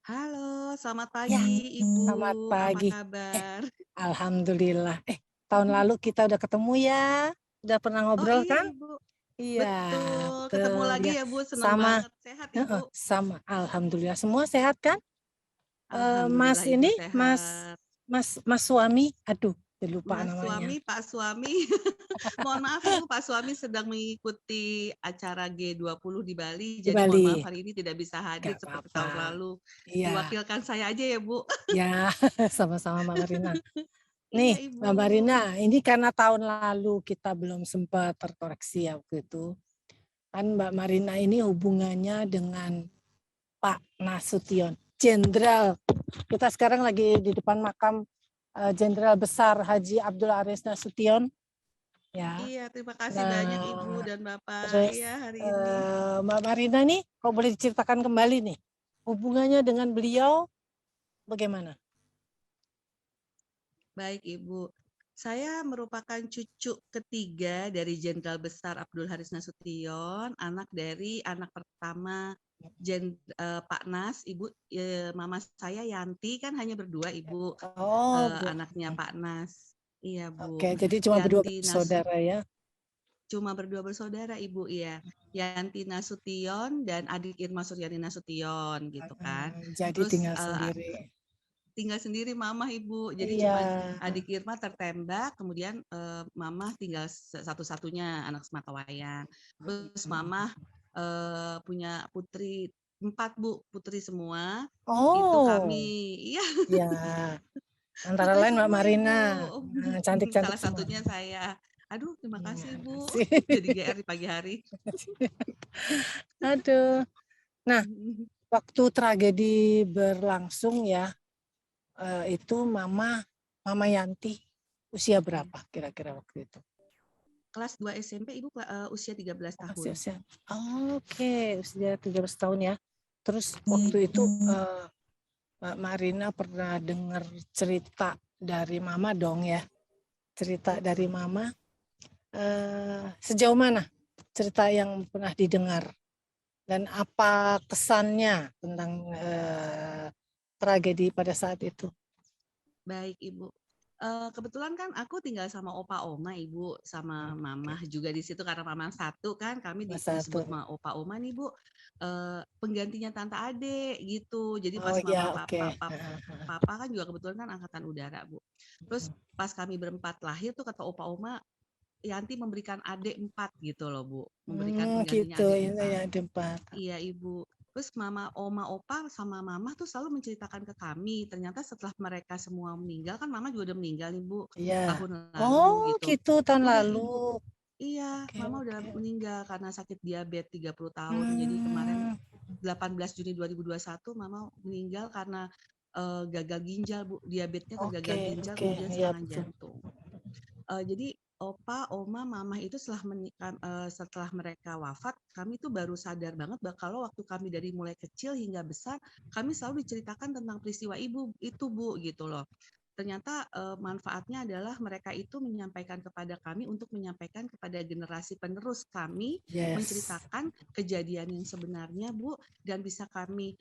Halo, selamat pagi Ibu. Selamat pagi. Apa kabar? Alhamdulillah. Tahun lalu kita udah ketemu ya. Udah pernah ngobrol iya, kan? Ibu. Iya. Betul, ketemu lagi ya Bu, senang sama, banget. Sehat ya Bu? Sama, alhamdulillah semua sehat kan? Alhamdulillah, Mas Ibu ini, sehat. Mas suami, aduh, lupa Mas namanya. suami, Pak suami. Mohon maaf Ibu, Pak suami sedang mengikuti acara G20 di Bali. Jadi Bali. mohon maaf hari ini tidak bisa hadir seperti tahun lalu. Iya. Diwakilkan saya aja ya Bu. Ya, sama-sama Mbak Marina. Nih, Mbak Marina, ini karena tahun lalu kita belum sempat terkoreksi ya waktu itu. Kan Mbak Marina ini hubungannya dengan Pak Nasution, Jenderal. Kita sekarang lagi di depan makam Jenderal Besar Haji Abdul Aris Nasution. ya. Iya, terima kasih banyak Ibu dan Bapak Terus ya hari ini. Mbak Marina nih, kalau boleh diceritakan kembali nih, hubungannya dengan beliau bagaimana? Baik Ibu, saya merupakan cucu ketiga dari Jenderal Besar Abdul Haris Nasution, anak dari anak pertama Pak Nas, Ibu, mama saya Yanti kan hanya berdua Ibu, Oh, Bu. anaknya Pak Nas. Iya Bu. Oke, jadi cuma berdua Yanti bersaudara ya. Cuma berdua bersaudara Ibu, iya. Yanti Nasution dan adik Irma Suryani Nasution gitu kan. Jadi Terus tinggal sendiri. tinggal sendiri Mama Ibu. Jadi Iya. cuma adik Irma tertembak, kemudian Mama tinggal satu-satunya anak sematawayang. Terus Mama punya putri 4 Bu, putri semua. Itu Oh. kami, iya. Ya. Antara lain Mbak Marina. Nah, cantik-cantik Salah satunya saya. Aduh, terima kasih Bu. kasih. Jadi GR di pagi hari. Aduh. Nah, waktu tragedi berlangsung ya, itu Mama Yanti usia berapa kira-kira waktu itu? Kelas 2 SMP Ibu usia 13 tahun. Oke, usia 13 tahun ya. Terus waktu itu Mbak Marina pernah dengar cerita dari Mama dong ya? Cerita dari Mama. Sejauh mana cerita yang pernah didengar dan apa kesannya tentang tragedi pada saat itu? Baik Ibu, kebetulan kan aku tinggal sama opa oma Ibu, sama mama juga di situ karena mama satu kan kami disebut sama opa oma nih Bu, penggantinya tante ade gitu. Jadi pas papa kan juga kebetulan kan angkatan udara Bu. Terus pas kami berempat lahir tuh kata opa oma, Yanti memberikan adik 4 gitu loh Bu, memberikan penggantinya gitu, adik 4. Iya Ibu. Terus mama, oma, opa sama mama tuh selalu menceritakan ke kami. Ternyata setelah mereka semua meninggal kan mama juga udah meninggal nih Bu, tahun lalu gitu tahun lalu. Iya, mama udah meninggal karena sakit diabetes 30 tahun. Jadi kemarin 18 Juni 2021 mama meninggal karena gagal ginjal Bu, diabetesnya ke gagal ginjal kemudian serangan jantung. Jadi opa, oma, mama itu setelah mereka wafat, kami tuh baru sadar banget bahwa kalau waktu kami dari mulai kecil hingga besar, kami selalu diceritakan tentang peristiwa ibu itu Bu gitu loh. Ternyata manfaatnya adalah mereka itu menyampaikan kepada kami untuk menyampaikan kepada generasi penerus kami, menceritakan kejadian yang sebenarnya Bu, dan bisa kami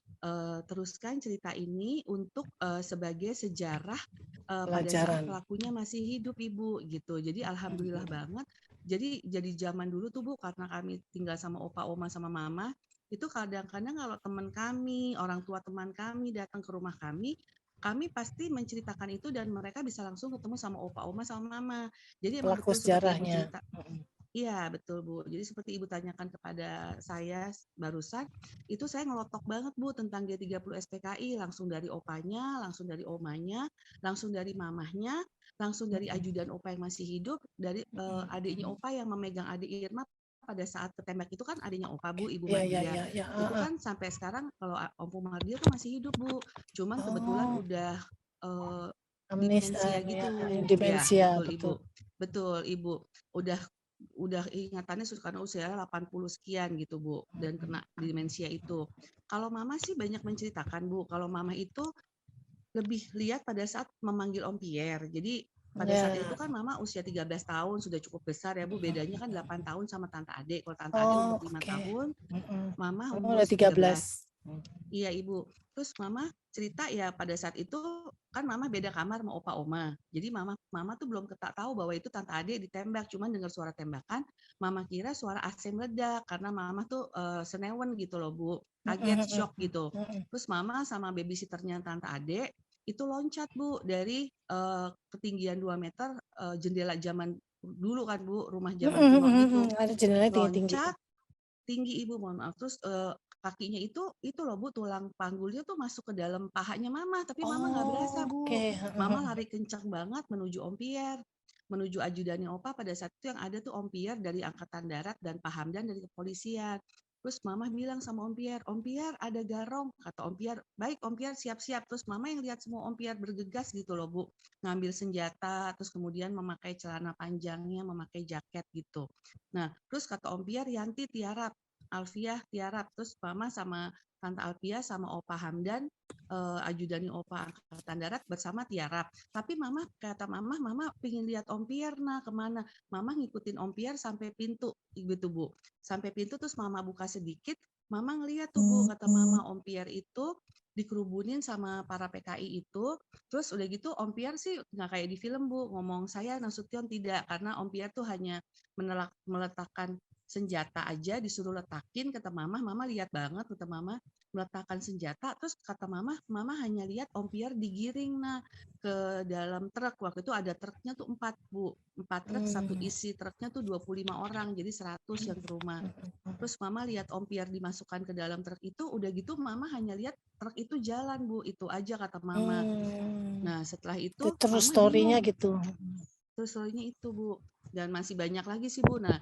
teruskan cerita ini untuk sebagai sejarah pada saat pelakunya masih hidup Ibu gitu. Jadi alhamdulillah banget. Jadi zaman dulu tuh Bu, karena kami tinggal sama opa, oma sama mama, itu kadang-kadang kalau teman kami, orang tua teman kami datang ke rumah kami pasti menceritakan itu dan mereka bisa langsung ketemu sama opa, oma sama mama. Jadi emang betul sejarahnya. Iya betul Bu. Jadi seperti Ibu tanyakan kepada saya barusan, itu saya ngelotok banget Bu tentang G30 SPKI, langsung dari opanya, langsung dari omanya, langsung dari mamahnya, langsung dari ajudan opa yang masih hidup, dari adiknya opa yang memegang adik Irma pada saat ketembak itu kan adiknya opa Bu, Ibu Mardia. Itu kan sampai sekarang kalau Om Mardia kan masih hidup Bu. Cuman kebetulan udah demensia gitu. Demensia, ya, betul Ibu. Betul Ibu. Udah ingatannya karena usianya 80 sekian gitu Bu, dan kena demensia itu. Kalau mama sih banyak menceritakan Bu, kalau mama itu lebih lihat pada saat memanggil Om Pierre. Jadi pada saat itu kan mama usia 13 tahun, sudah cukup besar ya Bu, bedanya kan 8 tahun sama tante adik. Kalau tante adik umur 5 tahun, mama umur 13. Iya Ibu. Terus mama cerita ya pada saat itu kan mama beda kamar sama opa oma. Jadi mama tuh belum tahu bahwa itu tante adik ditembak, cuman dengar suara tembakan, mama kira suara AC meledak karena mama tuh senewen gitu loh Bu, kaget shock gitu. Terus mama sama babysitternya tante adik itu loncat Bu dari ketinggian 2 meter, jendela zaman dulu kan Bu, rumah zaman kuno gitu. Ada jendela tinggi-tinggi. Loncat tinggi Ibu, mohon maaf. Terus kakinya itu loh Bu, tulang panggulnya tuh masuk ke dalam pahanya mama, tapi mama nggak berasa Bu. Mama lari kencang banget menuju Om Pierre, menuju ajudannya opa. Pada saat itu yang ada tuh Om Pierre dari Angkatan Darat dan Pak Hamdan dari kepolisian. Terus mama bilang sama Om Pierre ada garong. Kata Om Pierre, baik Om Pierre siap-siap. Terus mama yang lihat semua Om Pierre bergegas gitu loh Bu. Ngambil senjata, terus kemudian memakai celana panjangnya, memakai jaket gitu. Nah, terus kata Om Pierre, Yanti tiarap, Alfiah tiarap. Terus mama sama Tante Alfiah sama Opa Hamdan, ajudani Opa Angkatan Darat bersama tiarap. Tapi kata mama pingin lihat Om Pierre, nah kemana? Mama ngikutin Om Pierre sampai pintu gitu Bu. Sampai pintu terus mama buka sedikit, mama ngeliat tuh Bu, kata mama Om Pierre itu dikerubunin sama para PKI itu. Terus udah gitu Om Pierre sih nggak kayak di film Bu, ngomong saya Nasution tidak, karena Om Pierre tuh hanya meletakkan senjata aja, disuruh letakin. Kata mama lihat banget, kata mama meletakkan senjata. Terus kata mama hanya lihat Om Pierre digiring ke dalam truk. Waktu itu ada truknya tuh 4 Bu, 4 truk, satu isi truknya tuh 25 orang, jadi 100 yang ke rumah. Terus mama lihat Om Pierre dimasukkan ke dalam truk itu, udah gitu mama hanya lihat truk itu jalan Bu, itu aja kata mama. Nah setelah itu Terus mama story-nya bingung. gitu. Terus story-nya itu Bu, dan masih banyak lagi sih Bu. Nah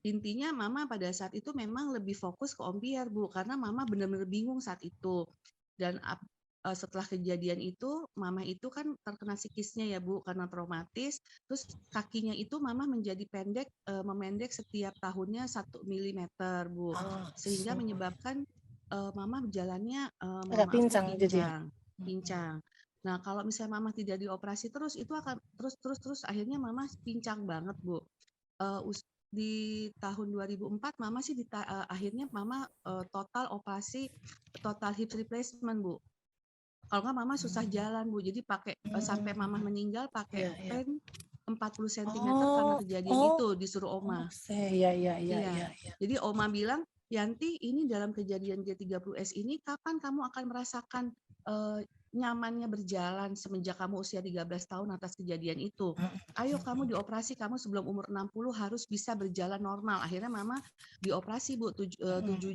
intinya mama pada saat itu memang lebih fokus ke Om Pierre Bu, karena mama benar-benar bingung saat itu. Dan setelah kejadian itu, mama itu kan terkena psikisnya ya Bu, karena traumatis. Terus kakinya itu mama menjadi memendek setiap tahunnya 1 mm Bu, sehingga menyebabkan mama jalannya pincang. Nah kalau misalnya mama tidak dioperasi terus, itu akan terus akhirnya mama pincang banget Bu. Di tahun 2004 mama sih akhirnya mama total operasi, total hip replacement Bu. Kalau nggak mama susah jalan Bu, jadi pakai sampai mama meninggal pakai pen 40 cm karena kejadian itu disuruh Oma. Iya. Jadi Oma bilang, Yanti ini dalam kejadian G30S ini kapan kamu akan merasakan nyamannya berjalan semenjak kamu usia 13 tahun atas kejadian itu. Ayo kamu dioperasi, kamu sebelum umur 60 harus bisa berjalan normal. Akhirnya mama dioperasi Bu 7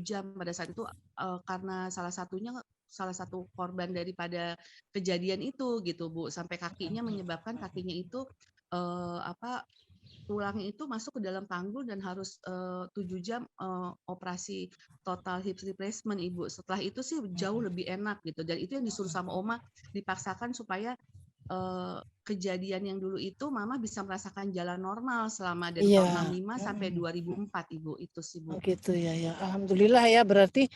jam pada saat itu karena salah satu korban daripada kejadian itu gitu Bu, sampai kakinya menyebabkan kakinya itu tulangnya itu masuk ke dalam panggul dan harus 7 jam operasi total hip replacement Ibu. Setelah itu sih jauh lebih enak gitu, dan itu yang disuruh sama Oma, dipaksakan supaya kejadian yang dulu itu mama bisa merasakan jalan normal selama dari tahun 65 sampai 2004 Ibu, itu sih Bu. Gitu ya. Alhamdulillah ya, berarti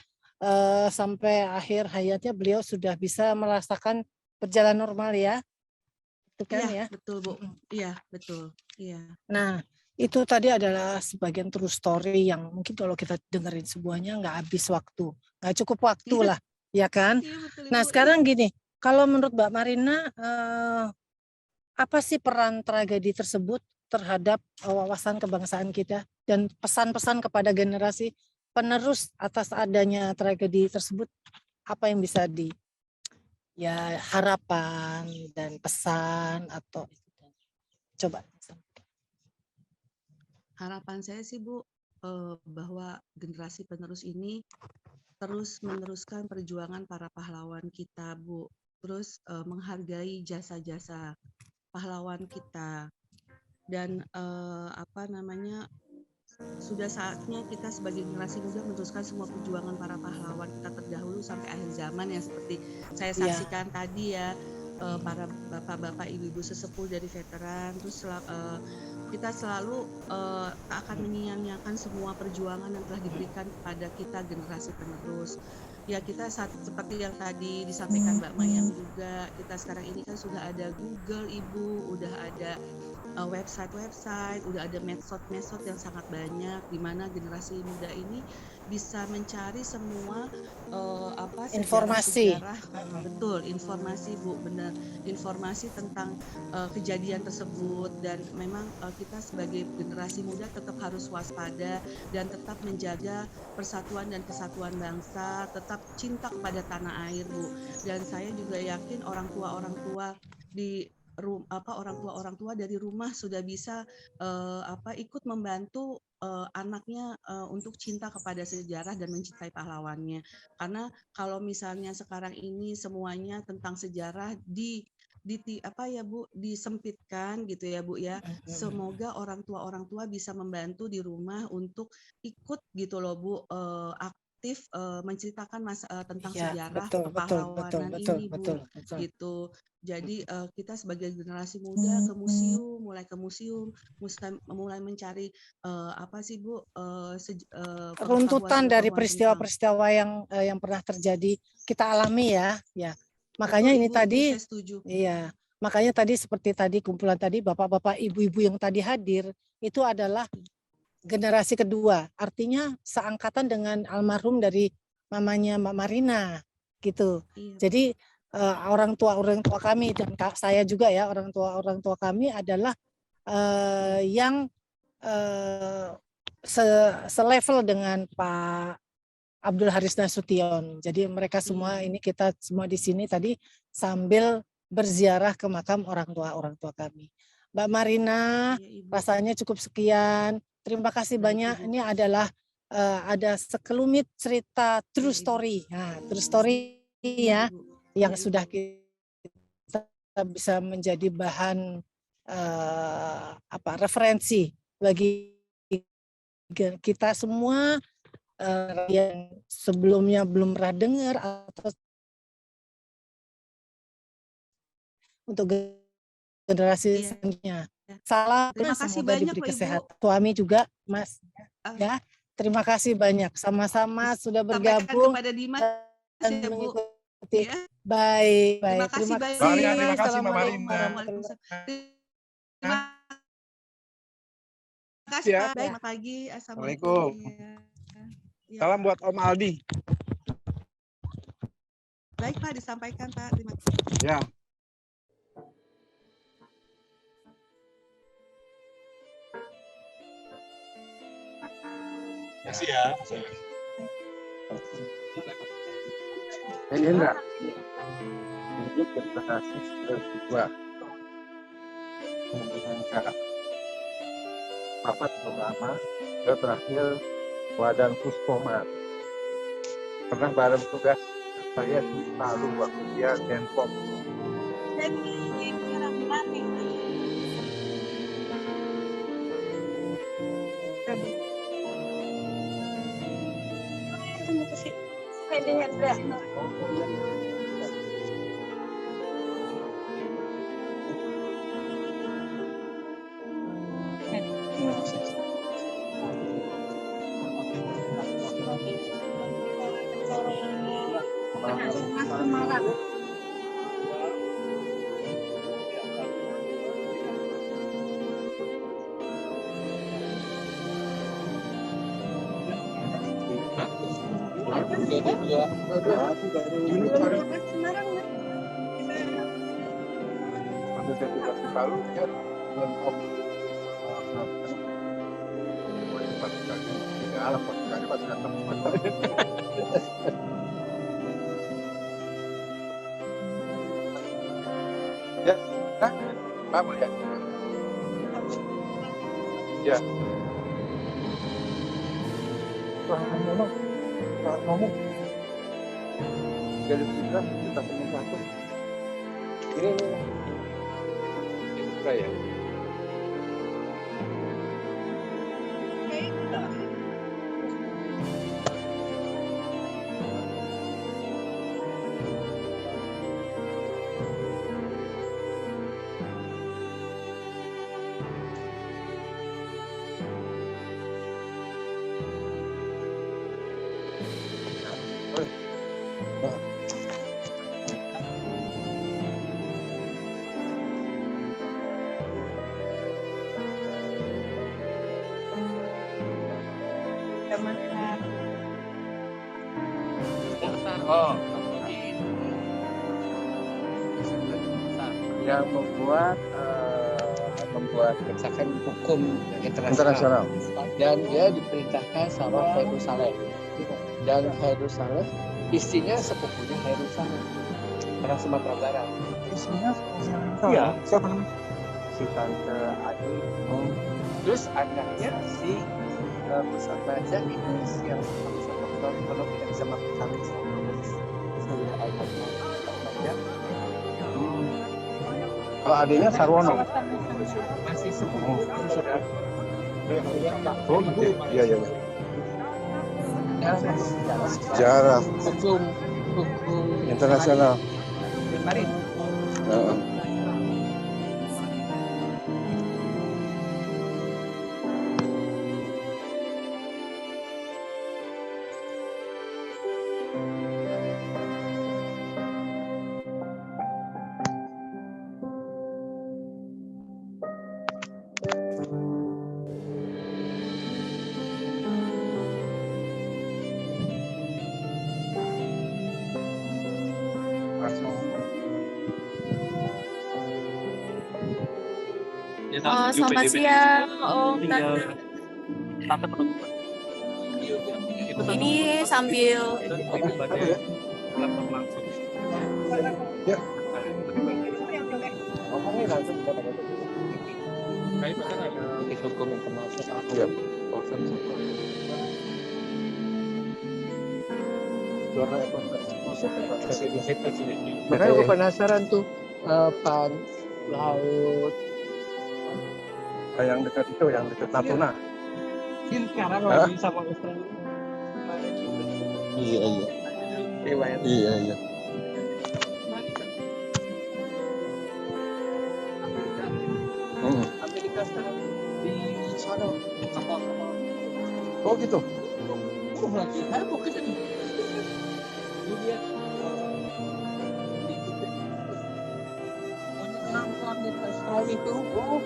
sampai akhir hayatnya beliau sudah bisa merasakan berjalan normal ya. Itu kan ya. Betul Bu. Iya, betul. Iya. Nah, itu tadi adalah sebagian true story yang mungkin kalau kita dengerin semuanya nggak habis waktu, nggak cukup waktu lah, ya kan? Nah, sekarang gini, kalau menurut Mbak Marina, apa sih peran tragedi tersebut terhadap wawasan kebangsaan kita dan pesan-pesan kepada generasi penerus atas adanya tragedi tersebut? Apa yang bisa harapan dan pesan atau coba? Harapan saya sih Bu, bahwa generasi penerus ini terus meneruskan perjuangan para pahlawan kita Bu, terus menghargai jasa-jasa pahlawan kita, dan sudah saatnya kita sebagai generasi muda meneruskan semua perjuangan para pahlawan kita terdahulu sampai akhir zaman, yang seperti saya saksikan tadi ya, para bapak-bapak, ibu-ibu sesepuh dari veteran. Terus kita selalu akan menyia-nyiakan semua perjuangan yang telah diberikan kepada kita generasi penerus. Ya kita seperti yang tadi disampaikan Mbak Mayang juga, kita sekarang ini kan sudah ada Google Ibu, udah ada website, udah ada medsos yang sangat banyak, di mana generasi muda ini bisa mencari semua informasi. Betul, informasi Bu, benar, informasi tentang kejadian tersebut. Dan memang kita sebagai generasi muda tetap harus waspada dan tetap menjaga persatuan dan kesatuan bangsa, tetap cinta kepada tanah air Bu. Dan saya juga yakin orang tua dari rumah sudah bisa ikut membantu anaknya untuk cinta kepada sejarah dan mencintai pahlawannya. Karena kalau misalnya sekarang ini semuanya tentang sejarah disempitkan gitu ya Bu ya. Semoga orang tua bisa membantu di rumah untuk ikut gitu loh Bu, aktif menceritakan tentang sejarah kepahlawanan ini Bu gitu. Jadi kita sebagai generasi muda mulai mencari apa sih Bu, runtutan dari peristiwa-peristiwa yang pernah terjadi kita alami ya. Makanya Betul, ini Ibu, tadi, saya setuju. iya, makanya tadi seperti tadi kumpulan tadi bapak-bapak, ibu-ibu yang tadi hadir itu adalah generasi kedua, artinya seangkatan dengan almarhum dari mamanya Mbak Marina, gitu. Jadi orang tua kami dan saya juga ya, orang tua kami adalah yang selevel dengan Pak Abdul Haris Nasution. Jadi mereka semua ini kita semua di sini tadi sambil berziarah ke makam orang tua kami. Mbak Marina, rasanya cukup sekian. Terima kasih banyak. Ini adalah ada sekelumit cerita true story. Nah, true story ya yang sudah kita bisa menjadi bahan referensi bagi kita semua yang sebelumnya belum pernah dengar atau untuk generasi selanjutnya. Salam, semoga diberi kesehatan. Suami juga, Mas. Ya, terima kasih banyak. Sama-sama sudah bergabung kepada Dimas dan ya, Bu. mengikuti. Ya. Baik. Terima kasih banyak. Terima kasih Mbak Marina. Terima kasih Pak. Selamat pagi. Assalamualaikum. Ya. Salam buat Om Aldi. Baik Pak, disampaikan Pak. Terima kasih. Ya. Kasih ya. Ini enggak. Ini generasi kedua. Kemudian Papat pertama, ke terakhir Wadan Puspoma. Pernah bareng tugas saya di Palu waktu dia Denpom. Palu dia Denpom. Ya, Pak Mulya. Ya. Ngomong. Jadi kita punya satu. Ini buka ya. Yang membuat kebijakan hukum internasional dan dia diperintahkan sama Khairul Saleh, dan Khairul Saleh istrinya sepupunya Khairul Saleh orang Sumatera Barat. Istrinya iya, siapa namanya? Si Tante Adi. Terus anaknya si Ustaz Baja ini yang kalau tidak bisa makan kami saya ayat Kalau adiknya Sarwono. Masih Oh, oh gitu. Iya, iya. Sejarah hukum internasional. marin. Heeh. Selamat siang, Om Tante. Ini sambil Ya. Hukum internasional. Iya. Makanya gue penasaran tuh pan laut yang dekat itu, yang dekat Natuna. Sekarang lagi sama Australia. Iya, iya. Riwayat. Iya, iya. Amerika sekarang di sana kapal-kapal. Oh gitu. Oh lagi heboh kita nih. Dunia. Di Australia itu. Oh.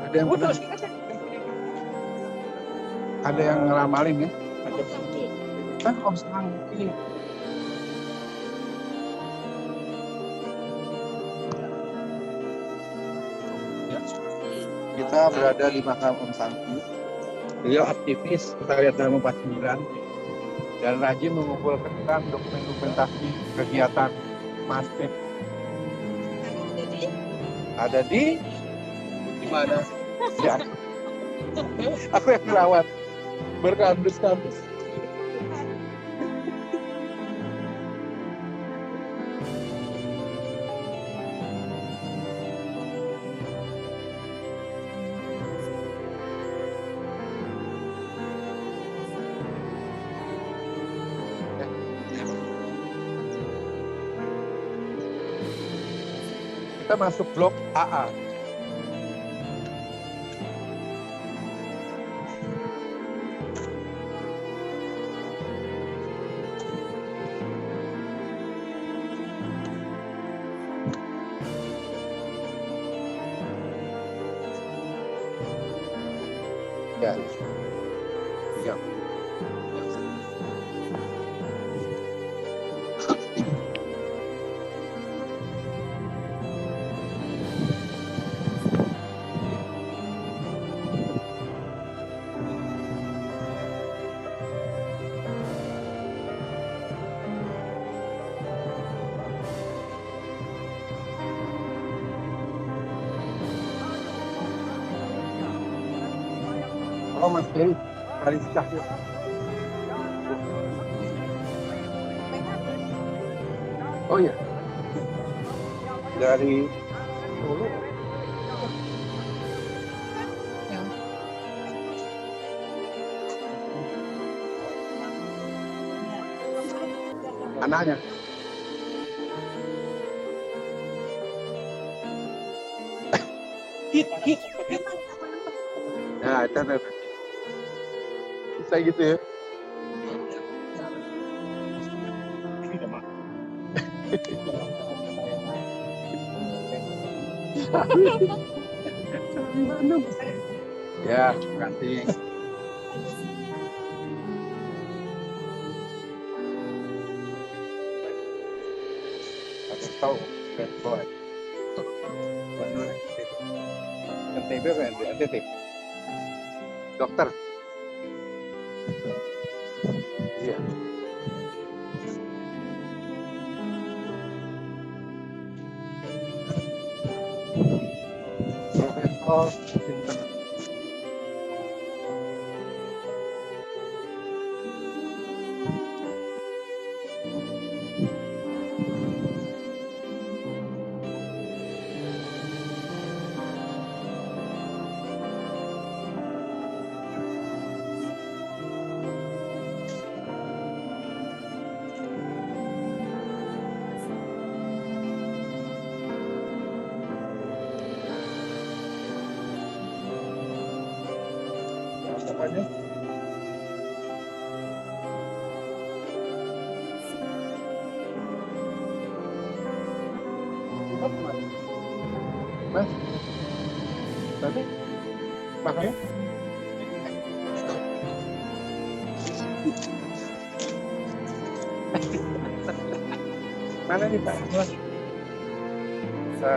Ada yang pernah, ada yang ngeramalin ya? Ada. Kan Om Sang. Iya. Kita berada di makam Om Sangki. Beliau aktivis, kita lihat dalam 49, dan rajin mengumpulkan dokumentasi kegiatan masjid. Ada di mana? Ya. Aku yang merawat, berkardus-kardus. Kita masuk blok AA. Ya. Ya. Oh, Mas Ferry, hari Cahyo. Oh iya. Dari Solo. Anaknya. Hit. Nah, itu ada. Bisa gitu ya. Ya, terima kasih. Tahu, boy. NTB kan, NTT. Dokter. Iya. Profesor Sinten. Apanya? Mas, tapi makanya mana nih Pak?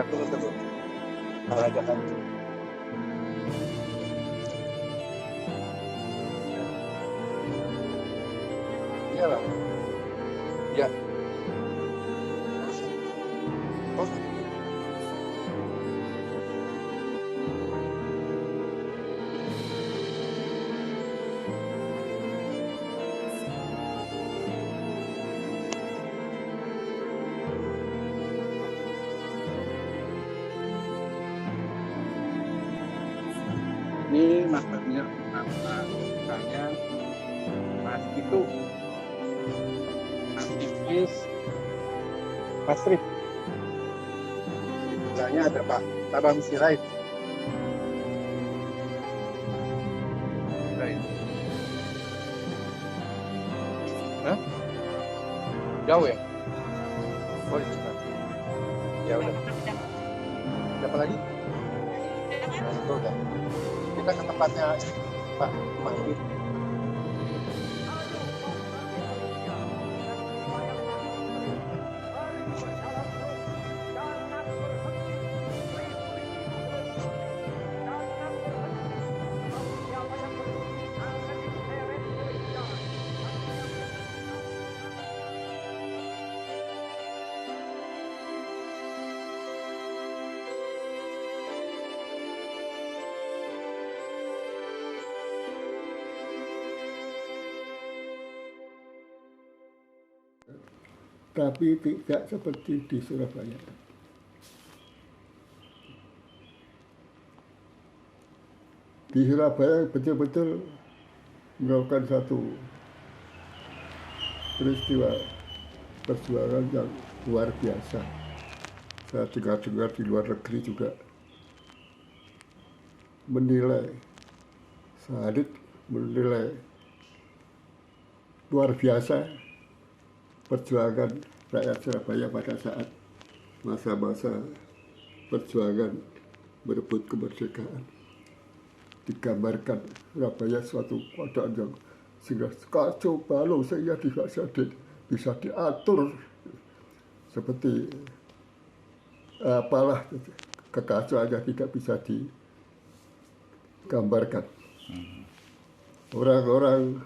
Tunggu. Kalau jangan. Iya lah. Ya. Oh. Ini maksudnya misalnya Mas itu aktivis Mas Trip. Misalnya ada Pak Tabang Sirait. Hah? Jauh ya? Oh, di sana. Ya udah. Siapa lagi? Nah, itu udah. Kita ke tempatnya Pak Mahdi. Tapi tidak seperti di Surabaya. Di Surabaya betul-betul melakukan satu peristiwa perjuangan yang luar biasa. Saya dengar-dengar di luar negeri juga menilai, Sahadat menilai luar biasa perjuangan rakyat Surabaya pada saat masa-masa perjuangan merebut kemerdekaan. Digambarkan Surabaya suatu keadaan yang sehingga kacau balau sehingga bisa diatur seperti apalah kekacauannya tidak bisa digambarkan. Orang-orang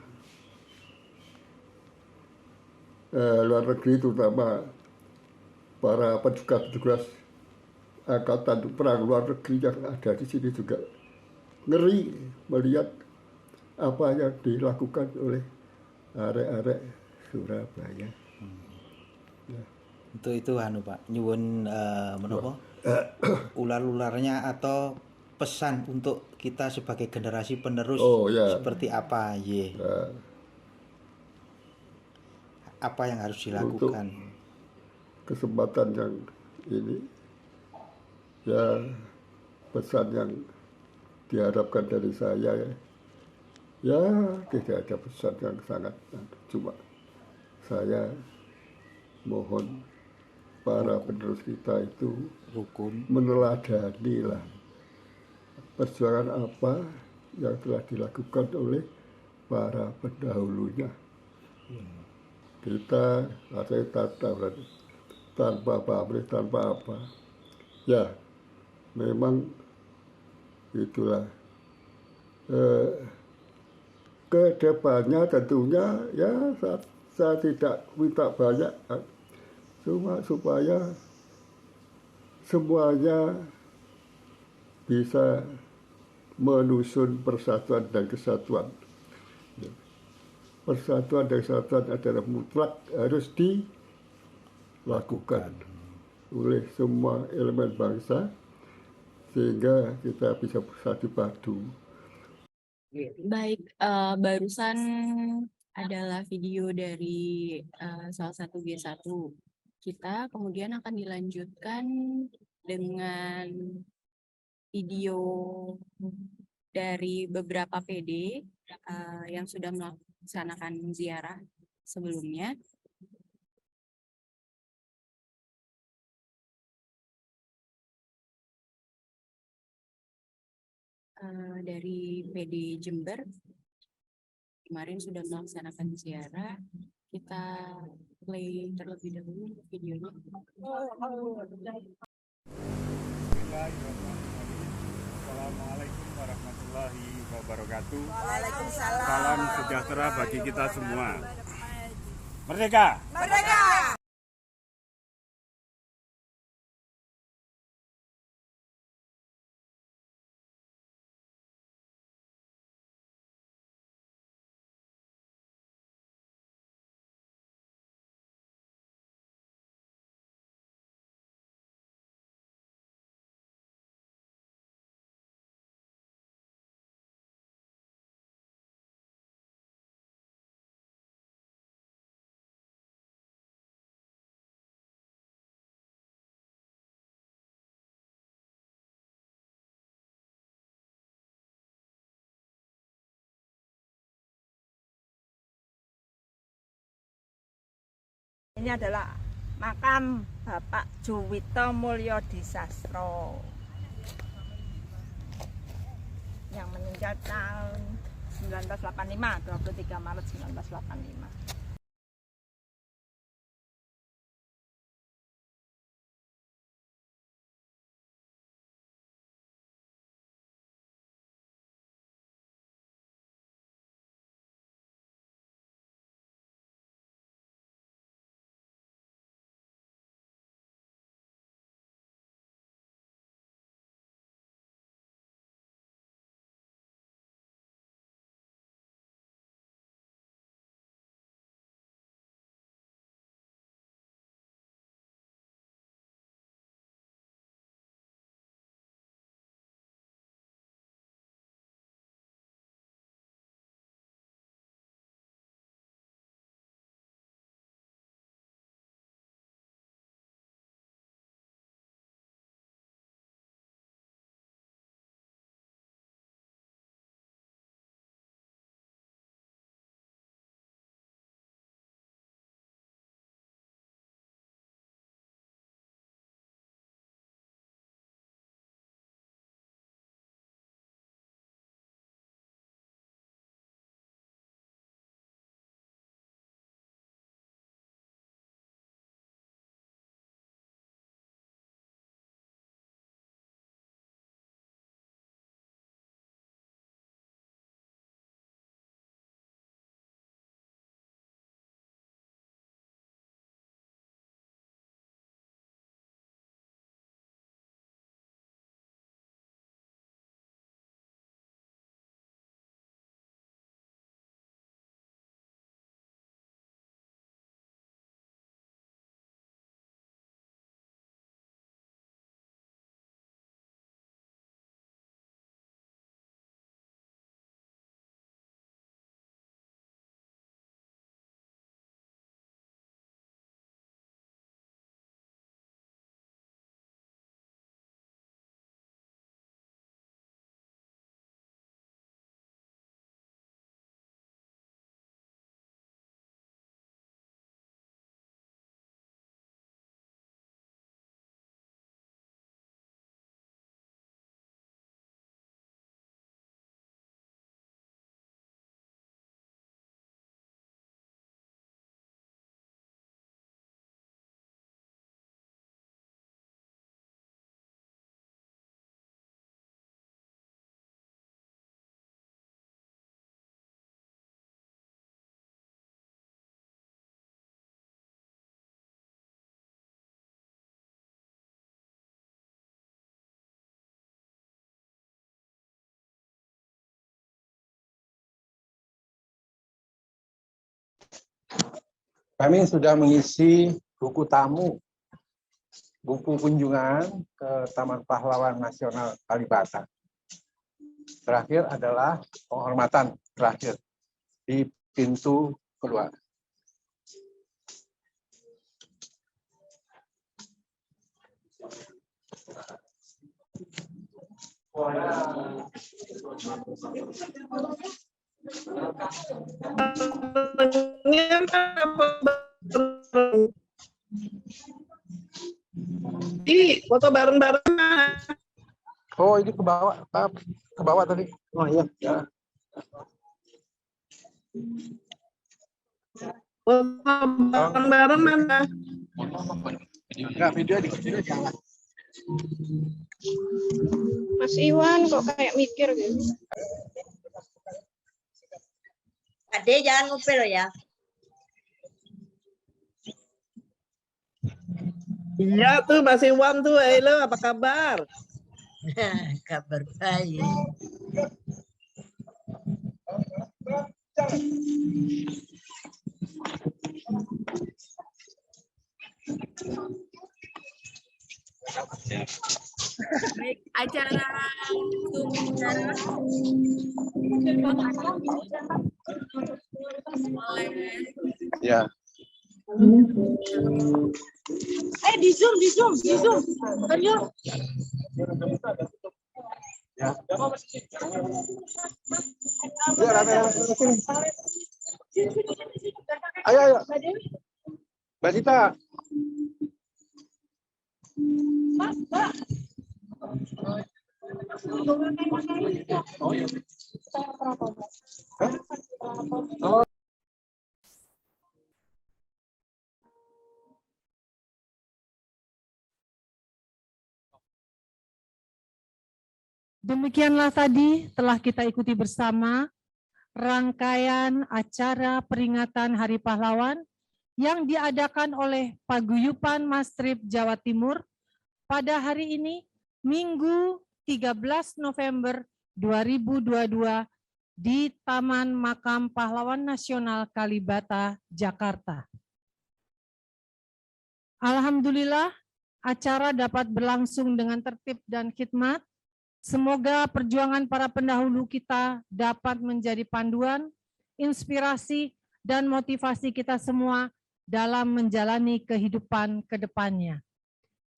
luar negeri terutama para petugas-petugas angkatan perang luar negeri yang ada di sini juga ngeri melihat apa yang dilakukan oleh arek-arek Surabaya. Ya. Itu anu Pak, nyuwun menapa? Ular-ularnya atau pesan untuk kita sebagai generasi penerus seperti apa apa yang harus dilakukan untuk kesempatan yang ini ya, pesan yang diharapkan dari saya ya tidak ada pesan yang sangat, cuma saya mohon para penerus kita itu rukun meneladani lah perjuangan apa yang telah dilakukan oleh para pendahulunya. Kita tanpa pamrih, tanpa apa, ya memang itulah kedepannya tentunya ya saya tidak minta banyak, cuma supaya semuanya bisa menusun persatuan dan kesatuan. Persatuan dan kesatuan adalah mutlak harus dilakukan oleh semua elemen bangsa sehingga kita bisa bersatu padu. Baik, barusan adalah video dari salah satu G1 kita, kemudian akan dilanjutkan dengan video dari beberapa PD yang sudah melaksanakan ziarah sebelumnya. Dari PD Jember kemarin sudah melaksanakan ziarah. Kita play terlebih dahulu videonya. Assalamualaikum warahmatullahi wabarakatuh. Waalaikumsalam. Salam sejahtera bagi kita semua. Merdeka! Merdeka! Ini adalah makam Bapak Juwito Mulyo Disastro yang meninggal tahun 1985, 23 Maret 1985. Kami sudah mengisi buku tamu, buku kunjungan ke Taman Pahlawan Nasional Kalibata. Terakhir adalah penghormatan terakhir di pintu keluar. Foto bareng-bareng. Oh, ini ke bawah tadi. Oh iya. Ya. Foto bareng-bareng mana? Enggak, video di sini jangan. Mas Iwan kok kayak mikir gitu. Ade jangan ngupil ya. Iya tuh Mas Iwan tuh, halo apa kabar? Kabar baik. Baik, acara Zoom Ya. Di Zoom. Ayo. Ya. Ya, ayo. Mbak Dita. Oh. Demikianlah tadi telah kita ikuti bersama rangkaian acara peringatan Hari Pahlawan yang diadakan oleh Paguyuban Mastrip Jawa Timur pada hari ini, Minggu 13 November 2022 di Taman Makam Pahlawan Nasional Kalibata, Jakarta. Alhamdulillah, acara dapat berlangsung dengan tertib dan khidmat. Semoga perjuangan para pendahulu kita dapat menjadi panduan, inspirasi, dan motivasi kita semua dalam menjalani kehidupan ke depannya.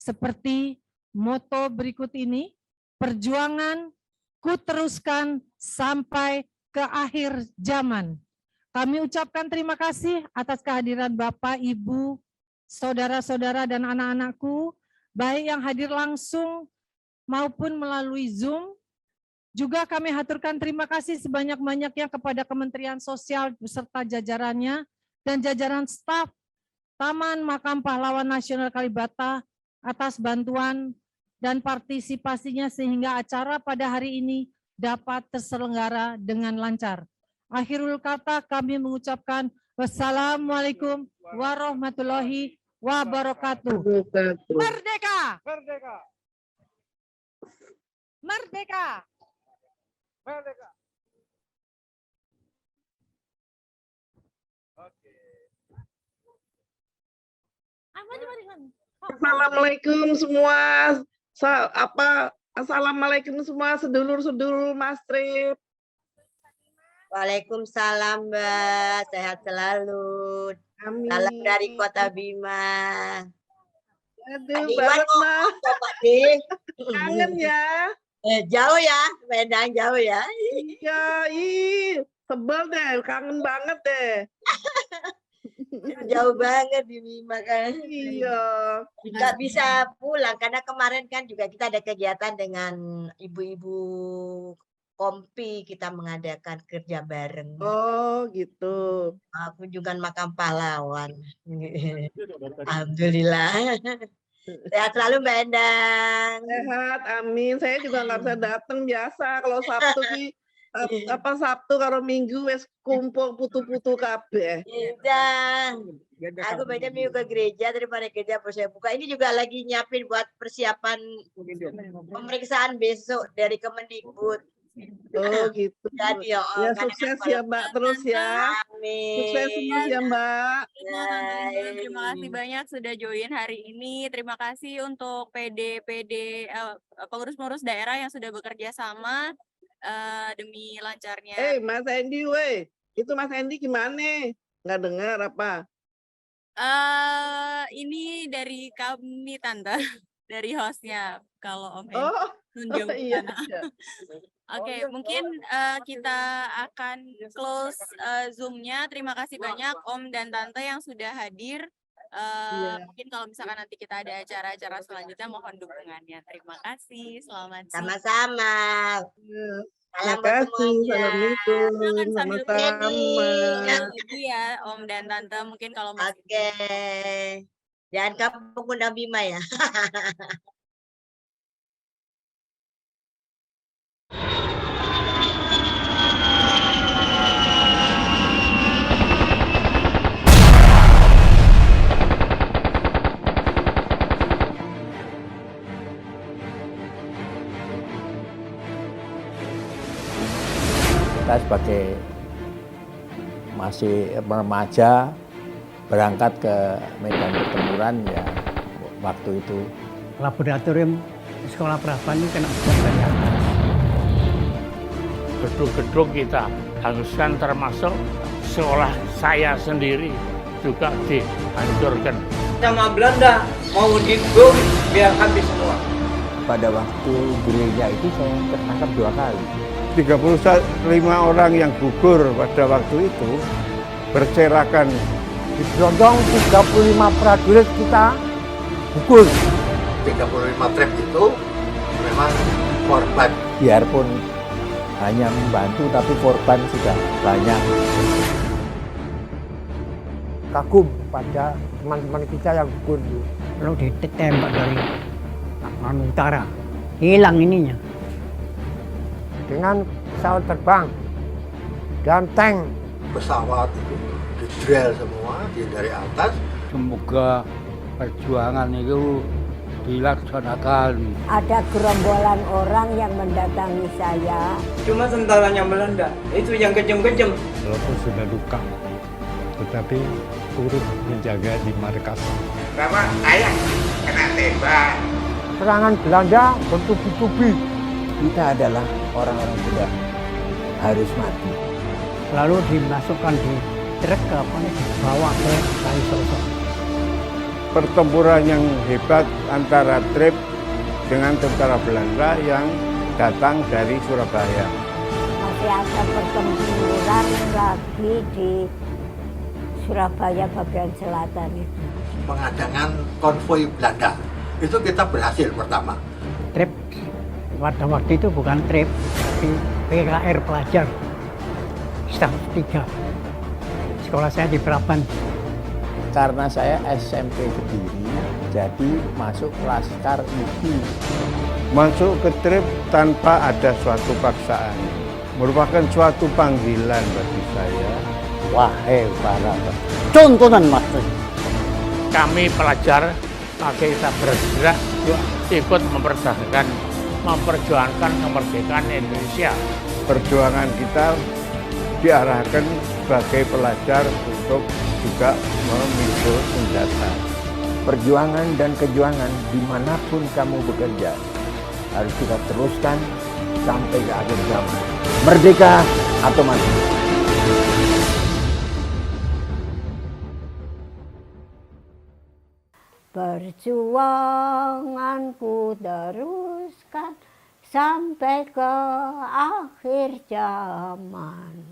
Seperti moto berikut ini, perjuangan ku teruskan sampai ke akhir zaman. Kami ucapkan terima kasih atas kehadiran Bapak, Ibu, saudara-saudara, dan anak-anakku, baik yang hadir langsung maupun melalui Zoom. Juga kami haturkan terima kasih sebanyak-banyaknya kepada Kementerian Sosial beserta jajarannya dan jajaran staf Taman Makam Pahlawan Nasional Kalibata atas bantuan dan partisipasinya sehingga acara pada hari ini dapat terselenggara dengan lancar. Akhirul kata kami mengucapkan wassalamualaikum warahmatullahi wabarakatuh. Merdeka! Merdeka! Merdeka! Merdeka! Assalamualaikum semua. Assalamualaikum semua sedulur-sedulur Mastrip. Waalaikumsalam Mbak, sehat selalu. Amin. Salam dari Kota Bima. Aduh, Iwan banget mah. Pak De. Kangen ya. Jauh ya, Medan jauh ya. Iya, sebel deh, kangen banget deh. Jauh banget di Bima kan. Iya. Nggak bisa pulang karena kemarin kan juga kita ada kegiatan dengan ibu-ibu Kompi, kita mengadakan kerja bareng. Oh gitu. Kunjungan makam pahlawan. Alhamdulillah. Sehat selalu Mbak Endang. Sehat, amin. Saya juga nggak bisa datang biasa. Kalau Sabtu sih Sabtu kalau Minggu wes kumpul putu-putu kabeh. Iya. Aku banyak minggu ke gereja daripada kerja saya buka. Ini juga lagi nyiapin buat persiapan pemeriksaan besok dari Kemendikbud. Oh gitu. Jadi, ya sukses ya Mbak terus ya. Amin. Sukses terus ya Mbak. Terima kasih banyak sudah join hari ini. Terima kasih untuk PD pengurus-pengurus daerah yang sudah bekerja sama demi lancarnya. Mas Hendy, itu Mas Hendy gimana? Nggak dengar apa? Ini dari kami Tante, dari hostnya kalau Om Hendy. Oh, Nunjuk Iya, sana. iya. Oke, mungkin kita akan close Zoom-nya. Terima kasih banyak Om dan Tante yang sudah hadir. Mungkin kalau misalkan nanti kita ada acara-acara selanjutnya, mohon dukungannya. Terima kasih. Selamat siang. Sama-sama. Salam Terima buat kasih. semuanya. Assalamualaikum. Silakan sambil Sama-sama. lagi ya Om dan Tante, mungkin kalau masih Oke. Jangan kamu undang Bima ya. Kita sebagai masih remaja berangkat ke medan pertempuran ya waktu itu. Laboratorium sekolah Praban ini kena bom dari atas. Gedung-gedung kita hanguskan, termasuk sekolah saya sendiri juga dihancurkan. Sama Belanda mau dibom biar habis semua. Pada waktu gereja itu saya tertangkap 2 kali. 35 orang yang gugur pada waktu itu berserakan. Diberondong 35 prajurit kita gugur. 35 trap itu memang korban. Biarpun hanya membantu tapi korban sudah banyak. Kagum pada teman-teman kita yang gugur. Kalau ditembak dari utara, hilang ininya. Dengan pesawat terbang dan tank. Pesawat itu di-drill semua dari atas. Semoga perjuangan itu dilaksanakan. Ada gerombolan orang yang mendatangi saya. Cuma tentaranya Belanda, itu yang kejam-kejam. Walaupun sudah luka, tetapi turut menjaga di markas. Bapak ayah kena tembak. Serangan Belanda bertubi-tubi. Kita adalah orang-orang sudah harus mati. Lalu dimasukkan di truk dibawa ke Kalisosok. Pertempuran yang hebat antara Trip dengan tentara Belanda yang datang dari Surabaya. Masih ada pertempuran lagi di Surabaya bagian selatan itu. Pengadangan konvoi Belanda itu kita berhasil pertama. Trip pada waktu itu bukan trip, tapi PKR pelajar staf 3. Sekolah saya di Praban. Karena saya SMP Kediri, jadi masuk Laskar IPI. Masuk ke Trip tanpa ada suatu paksaan, merupakan suatu panggilan bagi saya. Wahai para contohan master. Kami pelajar, maka kita bergerak ikut memperjuangkan kemerdekaan Indonesia. Perjuangan kita diarahkan sebagai pelajar untuk juga memikul senjata. Perjuangan dan kejuangan dimanapun kamu bekerja harus kita teruskan sampai ke akhir zaman. Merdeka atau mati. Perjuanganku teruskan sampai ke akhir zaman.